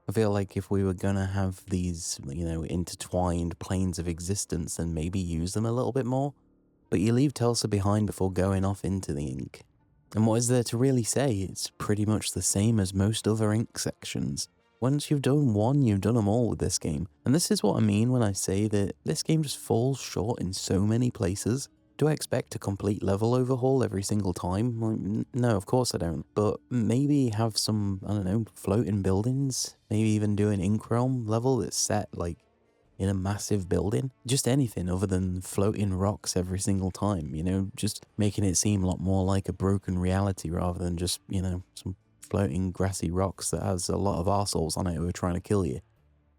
I feel like if we were gonna have these, you know, intertwined planes of existence, then maybe use them a little bit more. But you leave Tulsa behind before going off into the ink. And what is there to really say? It's pretty much the same as most other ink sections. Once you've done one, you've done them all with this game. And this is what I mean when I say that this game just falls short in so many places. Do I expect a complete level overhaul every single time? Like, no, of course I don't. But maybe have some, I don't know, floating buildings? Maybe even do an Ink Realm level that's set, like, in a massive building? Just anything other than floating rocks every single time, you know? Just making it seem a lot more like a broken reality rather than just, you know, some floating grassy rocks that has a lot of arseholes on it who are trying to kill you.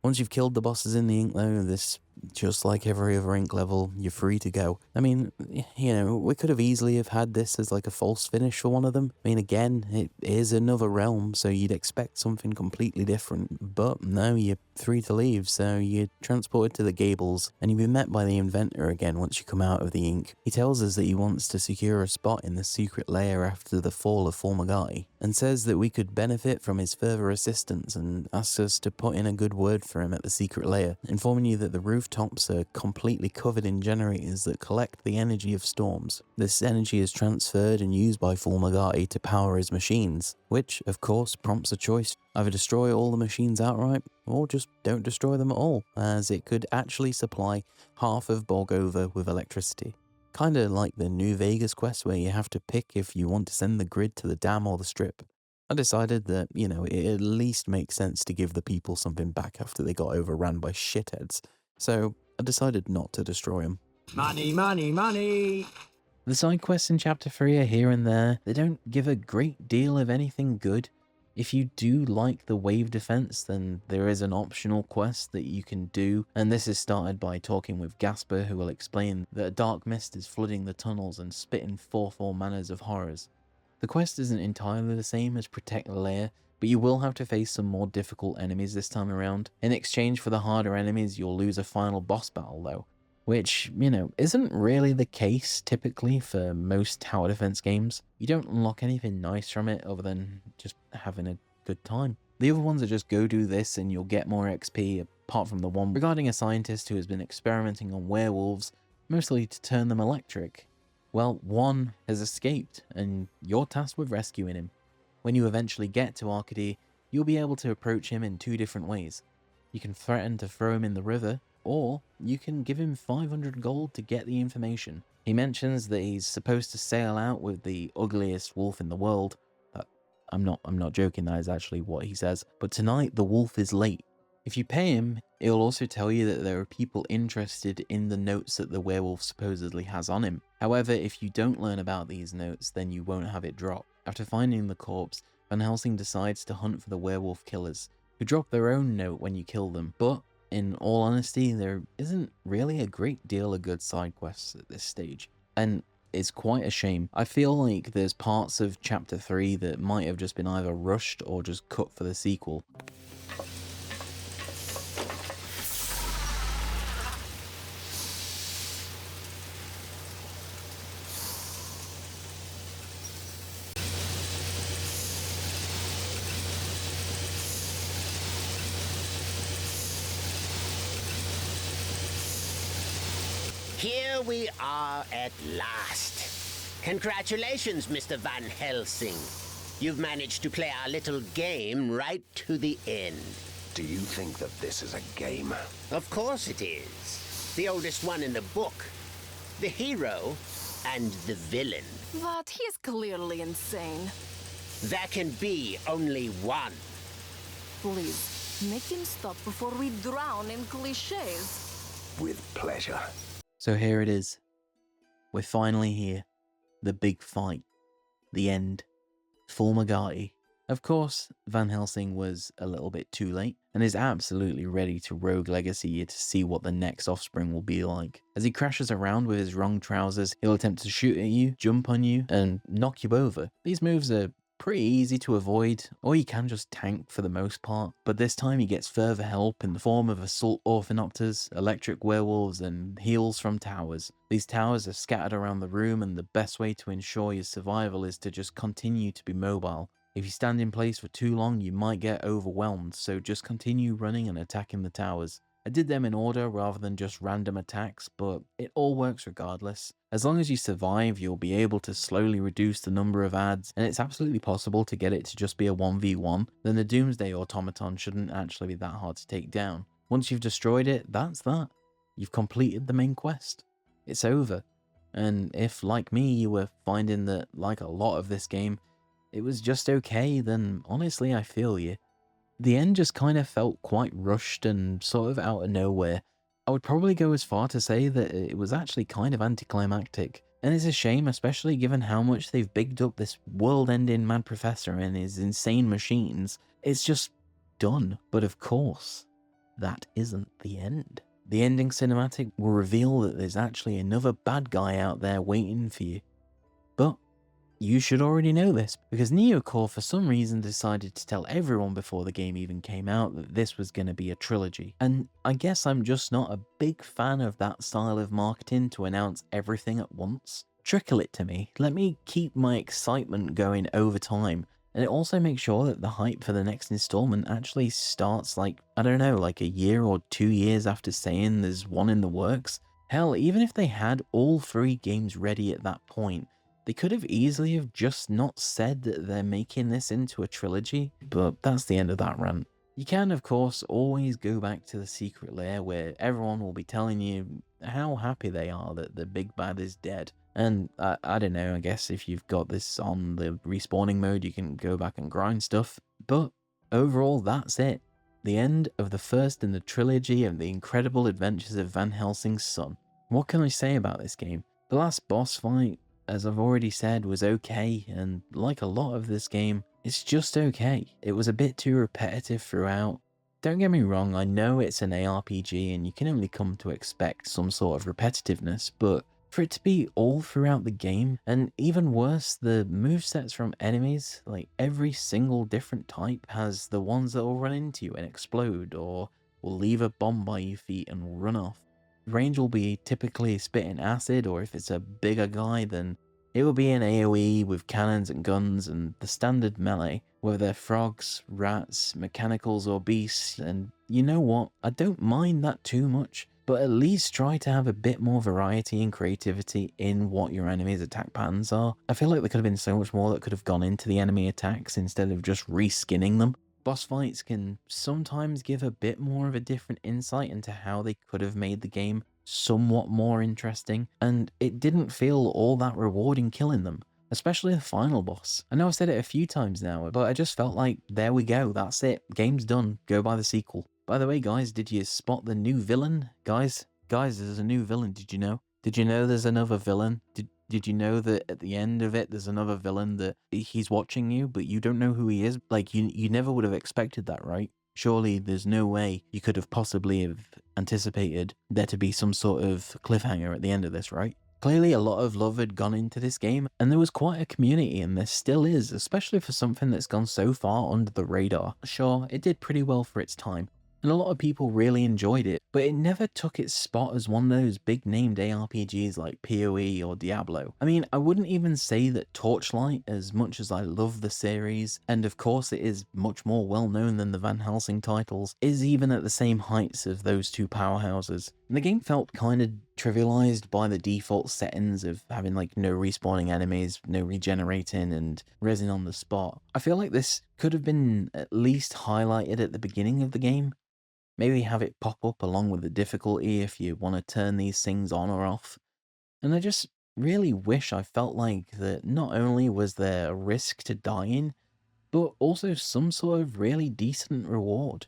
Once you've killed the bosses in the ink though, this, just like every other ink level, you're free to go. I mean, you know, we could have easily have had this as like a false finish for one of them. I mean, again, it is another realm, so you'd expect something completely different. But no, you're free to leave, so you're transported to the Gables, and you'll be met by the inventor again once you come out of the ink. He tells us that he wants to secure a spot in the secret lair after the fall of Formagati, and says that we could benefit from his further assistance, and asks us to put in a good word for him at the secret lair, informing you that the rooftops are completely covered in generators that collect the energy of storms. This energy is transferred and used by Formagati to power his machines, which, of course, prompts a choice. Either destroy all the machines outright, or just don't destroy them at all, as it could actually supply half of Borgovia with electricity. Kinda like the New Vegas quest where you have to pick if you want to send the grid to the dam or the strip. I decided that, you know, it at least makes sense to give the people something back after they got overrun by shitheads, so I decided not to destroy them. Money, money, money! The side quests in Chapter 3 are here and there. They don't give a great deal of anything good. If you do like the wave defense, then there is an optional quest that you can do, and this is started by talking with Gasper, who will explain that a dark mist is flooding the tunnels and spitting forth all manners of horrors. The quest isn't entirely the same as Protect the Lair, but you will have to face some more difficult enemies this time around. In exchange for the harder enemies, you'll lose a final boss battle though, which, isn't really the case typically for most tower defense games. You don't unlock anything nice from it other than just having a good time. The other ones are just go do this and you'll get more XP, apart from the one regarding a scientist who has been experimenting on werewolves, mostly to turn them electric. Well, one has escaped, and you're tasked with rescuing him. When you eventually get to Arcady, you'll be able to approach him in two different ways. You can threaten to throw him in the river, or you can give him 500 gold to get the information. He mentions that he's supposed to sail out with the ugliest wolf in the world. I'm not joking, that is actually what he says. But tonight the wolf is late. If you pay him, it'll also tell you that there are people interested in the notes that the werewolf supposedly has on him. However, if you don't learn about these notes, then you won't have it drop. After finding the corpse, Van Helsing decides to hunt for the werewolf killers, who drop their own note when you kill them. But in all honesty, there isn't really a great deal of good side quests at this stage, and it's quite a shame. I feel like there's parts of Chapter 3 that might have just been either rushed or just cut for the sequel. Here we are at last. Congratulations, Mr. Van Helsing. You've managed to play our little game right to the end. Do you think that this is a game? Of course it is. The oldest one in the book. The hero and the villain. But he's clearly insane. There can be only one. Please, make him stop before we drown in cliches. With pleasure. So here it is. We're finally here. The big fight. The end. Full Magati. Of course, Van Helsing was a little bit too late, and is absolutely ready to rogue legacy you to see what the next offspring will be like. As he crashes around with his wrong trousers, he'll attempt to shoot at you, jump on you, and knock you over. These moves are pretty easy to avoid, or you can just tank for the most part, but this time he gets further help in the form of assault orphanopters, electric werewolves, and heals from towers. These towers are scattered around the room, and the best way to ensure your survival is to just continue to be mobile. If you stand in place for too long, you might get overwhelmed, so just continue running and attacking the towers. I did them in order rather than just random attacks, but it all works regardless. As long as you survive, you'll be able to slowly reduce the number of adds, and it's absolutely possible to get it to just be a 1v1, then the Doomsday Automaton shouldn't actually be that hard to take down. Once you've destroyed it, that's that. You've completed the main quest. It's over. And if, like me, you were finding that, like a lot of this game, it was just okay, then honestly I feel you. The end just kind of felt quite rushed and sort of out of nowhere. I would probably go as far to say that it was actually kind of anticlimactic. And it's a shame, especially given how much they've bigged up this world-ending mad professor and his insane machines. It's just done. But of course, that isn't the end. The ending cinematic will reveal that there's actually another bad guy out there waiting for you. But you should already know this, because Neocore for some reason decided to tell everyone before the game even came out that this was going to be a trilogy. And I guess I'm just not a big fan of that style of marketing to announce everything at once. Trickle it to me, let me keep my excitement going over time, and it also makes sure that the hype for the next installment actually starts like a year or 2 years after saying there's one in the works. Hell, even if they had all 3 games ready at that point, they could have easily have just not said that they're making this into a trilogy, but that's the end of that rant. You can, of course, always go back to the secret lair where everyone will be telling you how happy they are that the big bad is dead. And I don't know, I guess if you've got this on the respawning mode, you can go back and grind stuff. But overall, that's it. The end of the first in the trilogy of the incredible adventures of Van Helsing's son. What can I say about this game? The last boss fight, as I've already said, was okay, and like a lot of this game, it's just okay. It was a bit too repetitive throughout. Don't get me wrong, I know it's an ARPG and you can only come to expect some sort of repetitiveness, but for it to be all throughout the game, and even worse, the movesets from enemies, like every single different type has the ones that will run into you and explode, or will leave a bomb by your feet and run off. Range will be typically spitting acid, or if it's a bigger guy, then it will be an AoE with cannons and guns and the standard melee, whether they're frogs, rats, mechanicals or beasts, and you know what, I don't mind that too much, but at least try to have a bit more variety and creativity in what your enemy's attack patterns are. I feel like there could have been so much more that could have gone into the enemy attacks instead of just reskinning them. Boss fights can sometimes give a bit more of a different insight into how they could have made the game somewhat more interesting, and it didn't feel all that rewarding killing them, especially the final boss. I know I've said it a few times now, but I just felt like, there we go, that's it, game's done, go buy the sequel. By the way guys, did you spot the new villain? Guys, there's a new villain, did you know? Did you know there's another villain? Did you know that at the end of it, there's another villain that he's watching you, but you don't know who he is? Like, you never would have expected that, right? Surely there's no way you could have possibly have anticipated there to be some sort of cliffhanger at the end of this, right? Clearly a lot of love had gone into this game, and there was quite a community, and there still is, especially for something that's gone so far under the radar. Sure, it did pretty well for its time, and a lot of people really enjoyed it, but it never took its spot as one of those big named ARPGs like PoE or Diablo. I mean, I wouldn't even say that Torchlight, as much as I love the series, and of course it is much more well known than the Van Helsing titles, is even at the same heights of those two powerhouses. And the game felt kind of trivialized by the default settings of having like no respawning enemies, no regenerating, and resin on the spot. I feel like this could have been at least highlighted at the beginning of the game. Maybe have it pop up along with the difficulty if you want to turn these things on or off. And I just really wish I felt like that not only was there a risk to dying, but also some sort of really decent reward.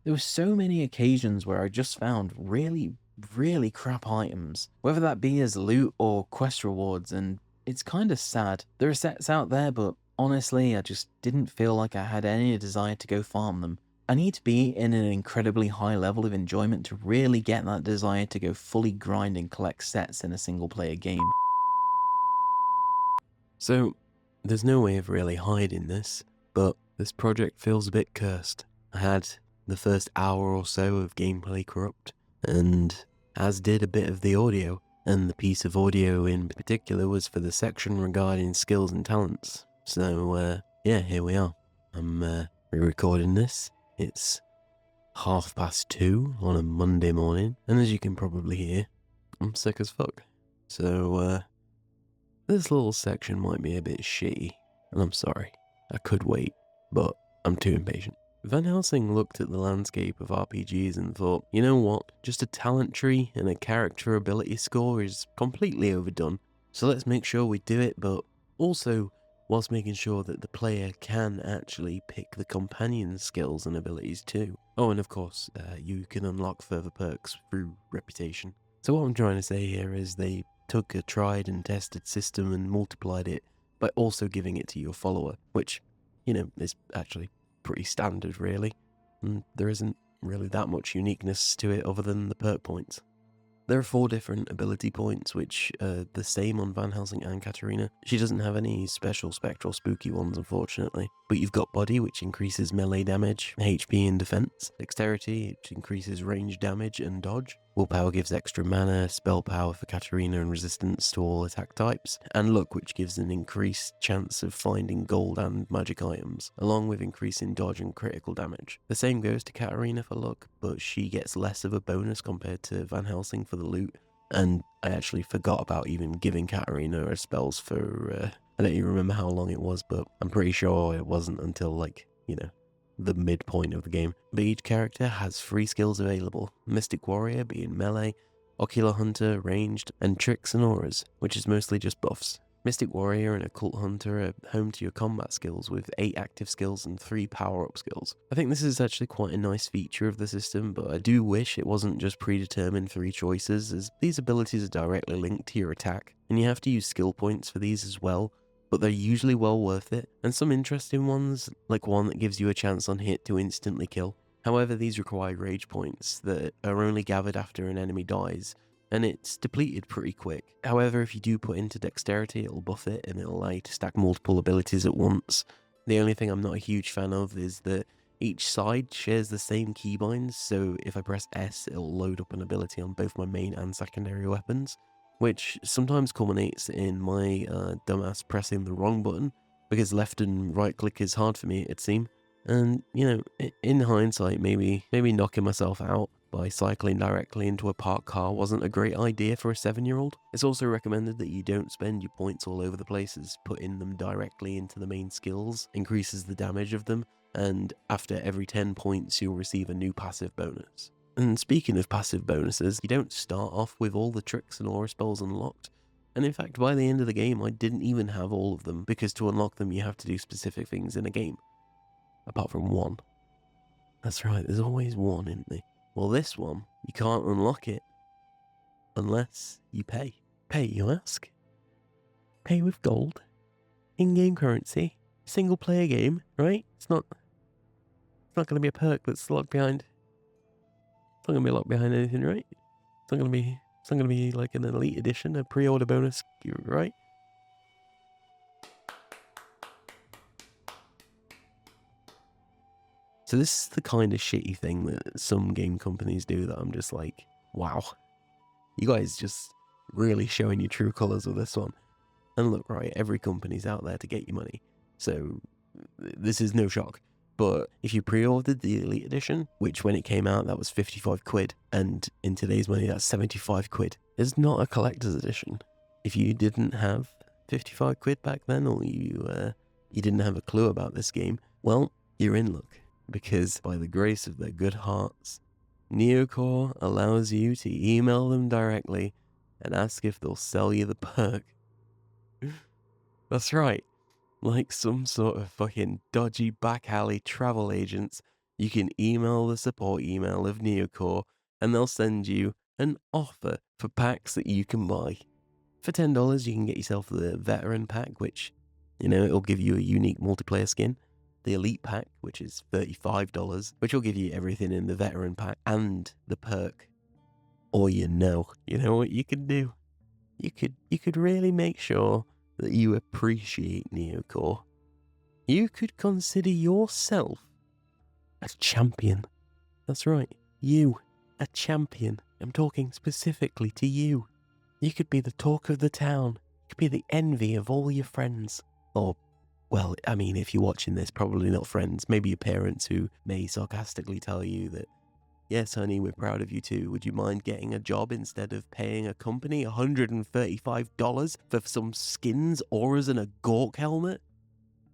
There were so many occasions where I just found really crap items, whether that be as loot or quest rewards, and it's kind of sad. There are sets out there, but honestly, I just didn't feel like I had any desire to go farm them. I need to be in an incredibly high level of enjoyment to really get that desire to go fully grind and collect sets in a single player game. So, there's no way of really hiding this, but this project feels a bit cursed. I had the first hour or so of gameplay corrupt, and as did a bit of the audio, and the piece of audio in particular was for the section regarding skills and talents. So, yeah, here we are. I'm re-recording this. It's 2:30 on a Monday morning, and as you can probably hear, I'm sick as fuck. So, this little section might be a bit shitty, and I'm sorry. I could wait, but I'm too impatient. Van Helsing looked at the landscape of RPGs and thought, you know what, just a talent tree and a character ability score is completely overdone, so let's make sure we do it, but also whilst making sure that the player can actually pick the companion skills and abilities too. Oh, and of course, you can unlock further perks through reputation. So what I'm trying to say here is they took a tried and tested system and multiplied it by also giving it to your follower, which, you know, is actually pretty standard really, and there isn't really that much uniqueness to it other than the perk points. There are 4 different ability points, which are the same on Van Helsing and Katarina. She doesn't have any special spectral spooky ones, unfortunately. But you've got Body, which increases melee damage, HP and defense. Dexterity, which increases range damage and dodge. Willpower gives extra mana, spell power for Katarina and resistance to all attack types. And Luck, which gives an increased chance of finding gold and magic items, along with increasing dodge and critical damage. The same goes to Katarina for Luck, but she gets less of a bonus compared to Van Helsing for the loot. And I actually forgot about even giving Katarina her spells for, I don't even remember how long it was, but I'm pretty sure it wasn't until, like, you know, the midpoint of the game. But each character has 3 skills available: Mystic Warrior being melee, Ocular Hunter ranged, and Tricks and Auras, which is mostly just buffs. Mystic Warrior and Occult Hunter are home to your combat skills with 8 active skills and 3 power-up skills. I think this is actually quite a nice feature of the system, but I do wish it wasn't just predetermined 3 choices, as these abilities are directly linked to your attack, and you have to use skill points for these as well, but they're usually well worth it, and some interesting ones, like one that gives you a chance on hit to instantly kill. However, these require rage points that are only gathered after an enemy dies, and it's depleted pretty quick. However, if you do put into dexterity, it'll buff it and it'll allow you to stack multiple abilities at once. The only thing I'm not a huge fan of is that each side shares the same keybinds, so if I press S, it'll load up an ability on both my main and secondary weapons, which sometimes culminates in my dumbass pressing the wrong button, because left and right click is hard for me, it'd seem. And, you know, in hindsight, maybe knocking myself out by cycling directly into a parked car wasn't a great idea for a 7-year-old. It's also recommended that you don't spend your points all over the place, as putting them directly into the main skills increases the damage of them, and after every 10 points you'll receive a new passive bonus. And speaking of passive bonuses, you don't start off with all the tricks and aura spells unlocked. And in fact, by the end of the game, I didn't even have all of them, because to unlock them you have to do specific things in a game. Apart from one. That's right, there's always one, isn't there? Well, this one, you can't unlock it unless you pay. Pay, you ask? Pay with gold? In-game currency? Single-player game, right? It's not going to be a perk that's locked behind... It's not going to be locked behind anything, right? It's not going to be like an elite edition, a pre-order bonus, right? So this is the kind of shitty thing that some game companies do that I'm just like, wow. You guys just really showing your true colours with this one. And look, right, every company's out there to get you money. So this is no shock. But if you pre-ordered the Elite Edition, which when it came out, that was 55 quid. And in today's money, that's 75 quid. It's not a collector's edition. If you didn't have 55 quid back then, or you didn't have a clue about this game, well, you're in luck. Because by the grace of their good hearts, Neocore allows you to email them directly and ask if they'll sell you the perk. That's right. Like some sort of fucking dodgy back alley travel agents, you can email the support email of Neocore and they'll send you an offer for packs that you can buy. For $10, you can get yourself the Veteran pack, which, you know, it'll give you a unique multiplayer skin. The Elite pack, which is $35, which will give you everything in the Veteran pack and the perk. Or you know what you could do? You could really make sure that you appreciate Neocore. You could consider yourself a champion. That's right, you, a champion. I'm talking specifically to you. You could be the talk of the town. You could be the envy of all your friends. Or, well, I mean, if you're watching this, probably not friends. Maybe your parents who may sarcastically tell you that, yes, honey, we're proud of you too. Would you mind getting a job instead of paying a company $135 for some skins, auras, and a Gork helmet?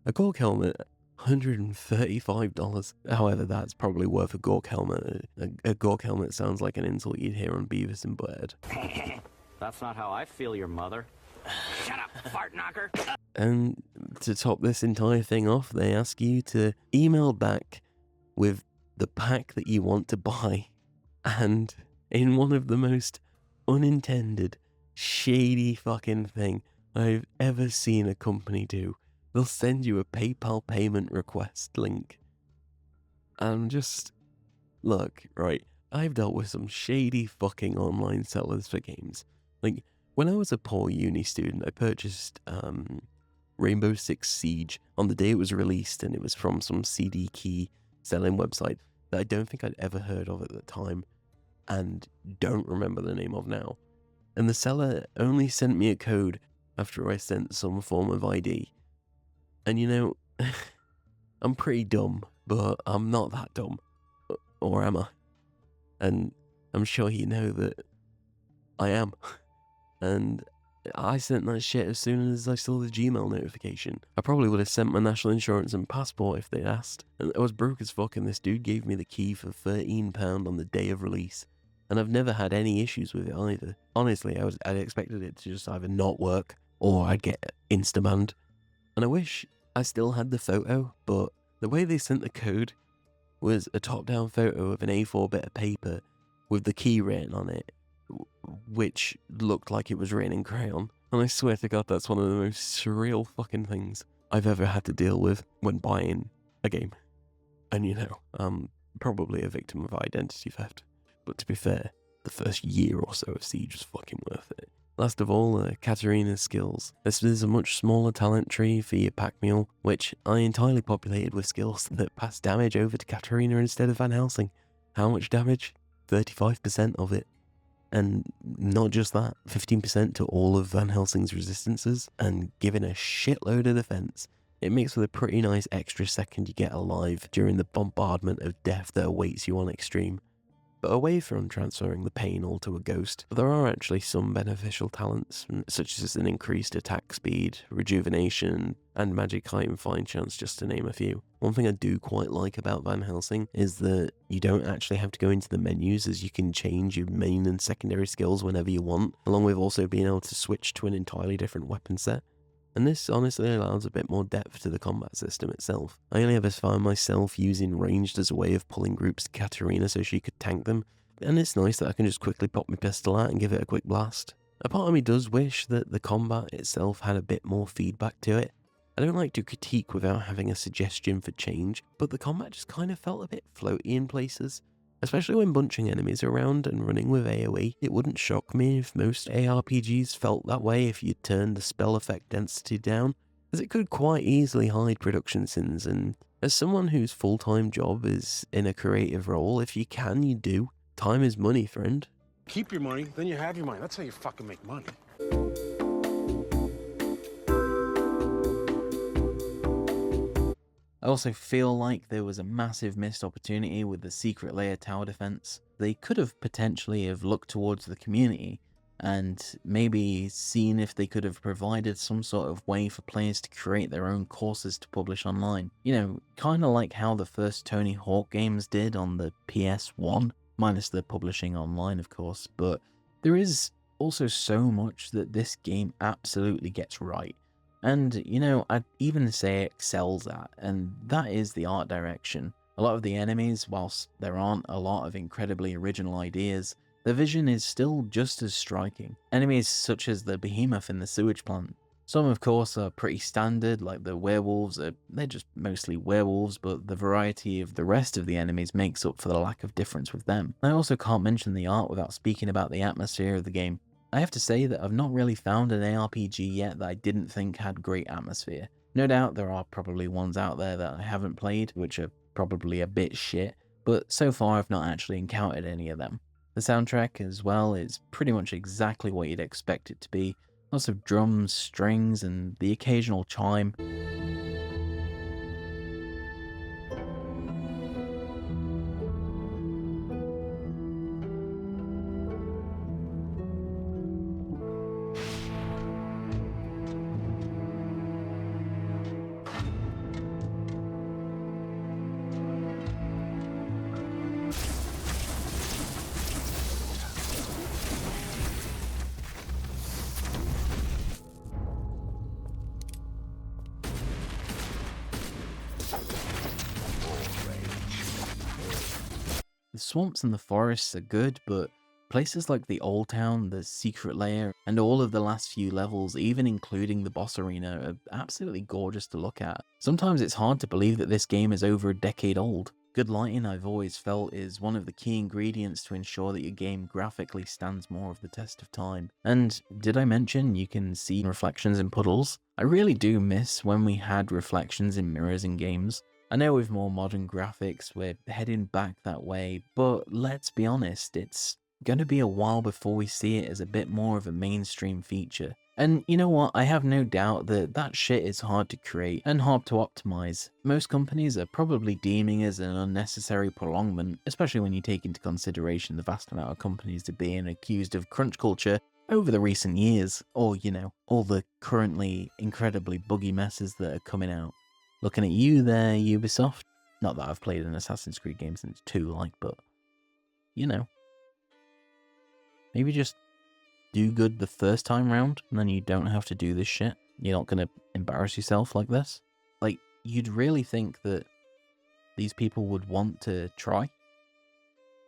A Gork helmet, $135. However, that's probably worth a Gork helmet. A Gork helmet sounds like an insult you'd hear on Beavis and Butthead. That's not how I feel, your mother. Shut up, fart knocker. And to top this entire thing off, they ask you to email back with the pack that you want to buy. And in one of the most unintended, shady fucking thing I've ever seen a company do, they'll send you a PayPal payment request link. And just, look, right, I've dealt with some shady fucking online sellers for games. Like, when I was a poor uni student, I purchased Rainbow Six Siege on the day it was released, and it was from some CD key selling website that I don't think I'd ever heard of at the time, and don't remember the name of now. And the seller only sent me a code after I sent some form of ID. And you know, I'm pretty dumb, but I'm not that dumb. Or am I? And I'm sure you know that I am. And I sent that shit as soon as I saw the Gmail notification. I probably would have sent my national insurance and passport if they'd asked. And I was broke as fuck, and this dude gave me the key for £13 on the day of release. And I've never had any issues with it either. Honestly, I expected it to just either not work, or I'd get insta-banned. And I wish I still had the photo, but the way they sent the code was a top-down photo of an A4 bit of paper with the key written on it, which looked like it was written in crayon. And I swear to God, that's one of the most surreal fucking things I've ever had to deal with when buying a game. And you know, I'm probably a victim of identity theft. But to be fair, the first year or so of Siege was fucking worth it. Last of all, Katarina's skills. This is a much smaller talent tree for your pack mule, which I entirely populated with skills that pass damage over to Katarina instead of Van Helsing. How much damage? 35% of it. And not just that, 15% to all of Van Helsing's resistances, and given a shitload of defense, it makes for the pretty nice extra second you get alive during the bombardment of death that awaits you on Extreme. But away from transferring the pain all to a ghost, there are actually some beneficial talents, such as an increased attack speed, rejuvenation, and magic item find chance, just to name a few. One thing I do quite like about Van Helsing is that you don't actually have to go into the menus, as you can change your main and secondary skills whenever you want, along with also being able to switch to an entirely different weapon set. And this honestly allows a bit more depth to the combat system itself. I only ever found myself using ranged as a way of pulling groups to Katarina so she could tank them, and it's nice that I can just quickly pop my pistol out and give it a quick blast. A part of me does wish that the combat itself had a bit more feedback to it. I don't like to critique without having a suggestion for change, but the combat just kind of felt a bit floaty in places. Especially when bunching enemies around and running with AoE, it wouldn't shock me if most ARPGs felt that way if you turned the spell effect density down, as it could quite easily hide production sins, and as someone whose full-time job is in a creative role, if you can, you do. Time is money, friend. Keep your money, then you have your money. That's how you fucking make money. I also feel like there was a massive missed opportunity with the secret layer tower defense. They could have potentially have looked towards the community and maybe seen if they could have provided some sort of way for players to create their own courses to publish online. You know, kind of like how the first Tony Hawk games did on the PS1, minus the publishing online of course, but there is also so much that this game absolutely gets right. And, you know, I'd even say it excels at, and that is the art direction. A lot of the enemies, whilst there aren't a lot of incredibly original ideas, the vision is still just as striking. Enemies such as the behemoth in the sewage plant. Some of course are pretty standard, like the werewolves, they're just mostly werewolves, but the variety of the rest of the enemies makes up for the lack of difference with them. I also can't mention the art without speaking about the atmosphere of the game. I have to say that I've not really found an ARPG yet that I didn't think had great atmosphere. No doubt there are probably ones out there that I haven't played, which are probably a bit shit, but so far I've not actually encountered any of them. The soundtrack as well is pretty much exactly what you'd expect it to be. Lots of drums, strings, and the occasional chime. The swamps and the forests are good, but places like the Old Town, the Secret Lair, and all of the last few levels, even including the boss arena, are absolutely gorgeous to look at. Sometimes it's hard to believe that this game is over a decade old. Good lighting, I've always felt, is one of the key ingredients to ensure that your game graphically stands more of the test of time. And did I mention you can see reflections in puddles? I really do miss when we had reflections in mirrors in games. I know with more modern graphics we're heading back that way, but let's be honest, it's gonna be a while before we see it as a bit more of a mainstream feature. And you know what, I have no doubt that that shit is hard to create and hard to optimize. Most companies are probably deeming as an unnecessary prolongment, especially when you take into consideration the vast amount of companies that are being accused of crunch culture over the recent years, or you know, all the currently incredibly buggy messes that are coming out. Looking at you there, Ubisoft. Not that I've played an Assassin's Creed game since 2, but, you know. Maybe just do good the first time round, and then you don't have to do this shit. You're not gonna embarrass yourself like this. Like, you'd really think that these people would want to try,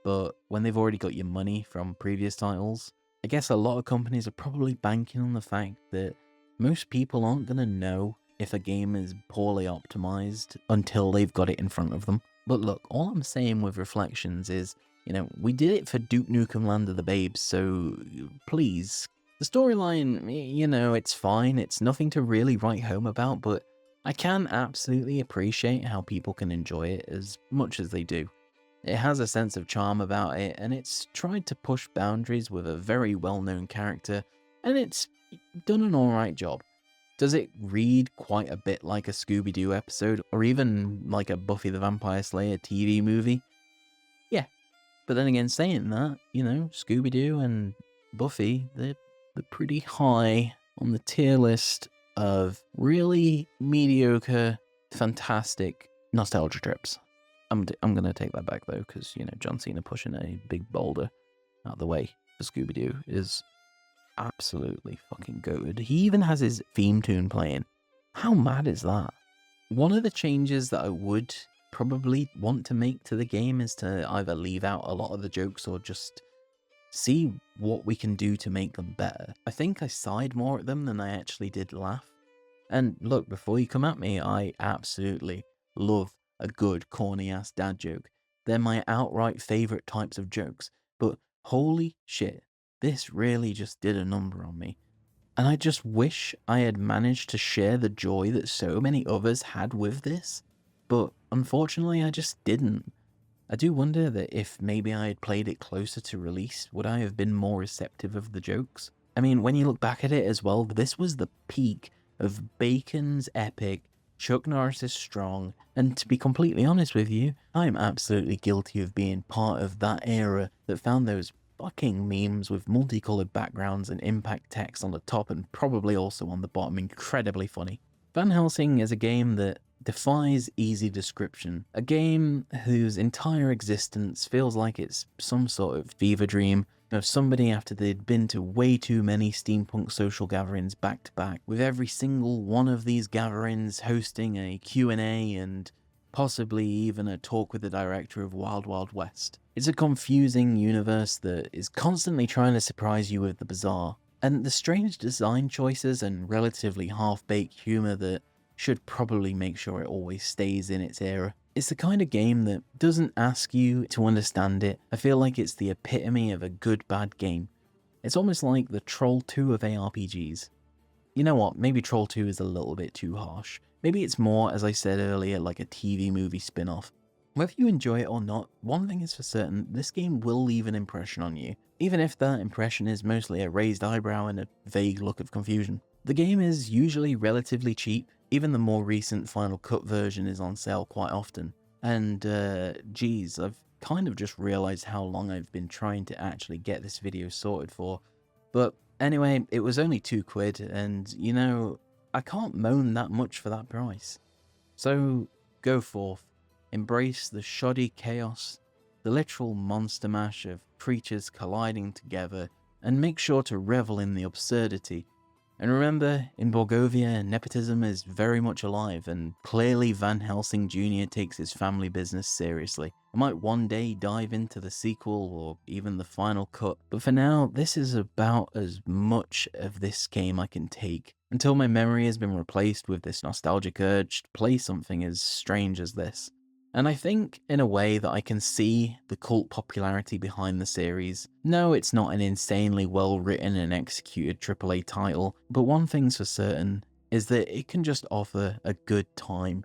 but when they've already got your money from previous titles, I guess a lot of companies are probably banking on the fact that most people aren't gonna know if a game is poorly optimized until they've got it in front of them. But look, all I'm saying with Reflections is, you know, we did it for Duke Nukem Land of the Babes, so please. The storyline, you know, it's fine, it's nothing to really write home about, but I can absolutely appreciate how people can enjoy it as much as they do. It has a sense of charm about it, and it's tried to push boundaries with a very well-known character, and it's done an alright job. Does it read quite a bit like a Scooby-Doo episode, or even like a Buffy the Vampire Slayer TV movie? Yeah. But then again, saying that, you know, Scooby-Doo and Buffy, they're pretty high on the tier list of really mediocre, fantastic nostalgia trips. I'm going to take that back, though, because, you know, John Cena pushing a big boulder out of the way for Scooby-Doo is absolutely fucking goated. He even has his theme tune playing. How mad is that? One of the changes that I would probably want to make to the game is to either leave out a lot of the jokes or just see what we can do to make them better. I think I sighed more at them than I actually did laugh. And look, before you come at me, I absolutely love a good corny-ass dad joke. They're my outright favourite types of jokes, but holy shit, this really just did a number on me. And I just wish I had managed to share the joy that so many others had with this, but unfortunately I just didn't. I do wonder that if maybe I had played it closer to release, would I have been more receptive of the jokes? I mean, when you look back at it as well, this was the peak of Bacon's epic, Chuck Norris's strong, and to be completely honest with you, I'm absolutely guilty of being part of that era that found those fucking memes with multicolored backgrounds and impact text on the top and probably also on the bottom incredibly funny. Van Helsing is a game that defies easy description. A game whose entire existence feels like it's some sort of fever dream of somebody after they'd been to way too many steampunk social gatherings back to back, with every single one of these gatherings hosting a Q&A and possibly even a talk with the director of Wild Wild West. It's a confusing universe that is constantly trying to surprise you with the bizarre, and the strange design choices and relatively half-baked humour that should probably make sure it always stays in its era. It's the kind of game that doesn't ask you to understand it. I feel like it's the epitome of a good bad game. It's almost like the Troll 2 of ARPGs. You know what, maybe Troll 2 is a little bit too harsh. Maybe it's more, as I said earlier, like a TV movie spin-off. Whether you enjoy it or not, one thing is for certain, this game will leave an impression on you, even if that impression is mostly a raised eyebrow and a vague look of confusion. The game is usually relatively cheap. Even the more recent Final Cut version is on sale quite often. And, geez, I've kind of just realized how long I've been trying to actually get this video sorted for. But anyway, it was only £2, and, you know, I can't moan that much for that price. So, go forth. Embrace the shoddy chaos, the literal monster mash of creatures colliding together, and make sure to revel in the absurdity. And remember, in Borgovia, nepotism is very much alive, and clearly Van Helsing Jr. takes his family business seriously. I might one day dive into the sequel or even the final cut, but for now, this is about as much of this game I can take, until my memory has been replaced with this nostalgic urge to play something as strange as this. And I think, in a way, that I can see the cult popularity behind the series. No, it's not an insanely well-written and executed AAA title, but one thing's for certain, is that it can just offer a good time.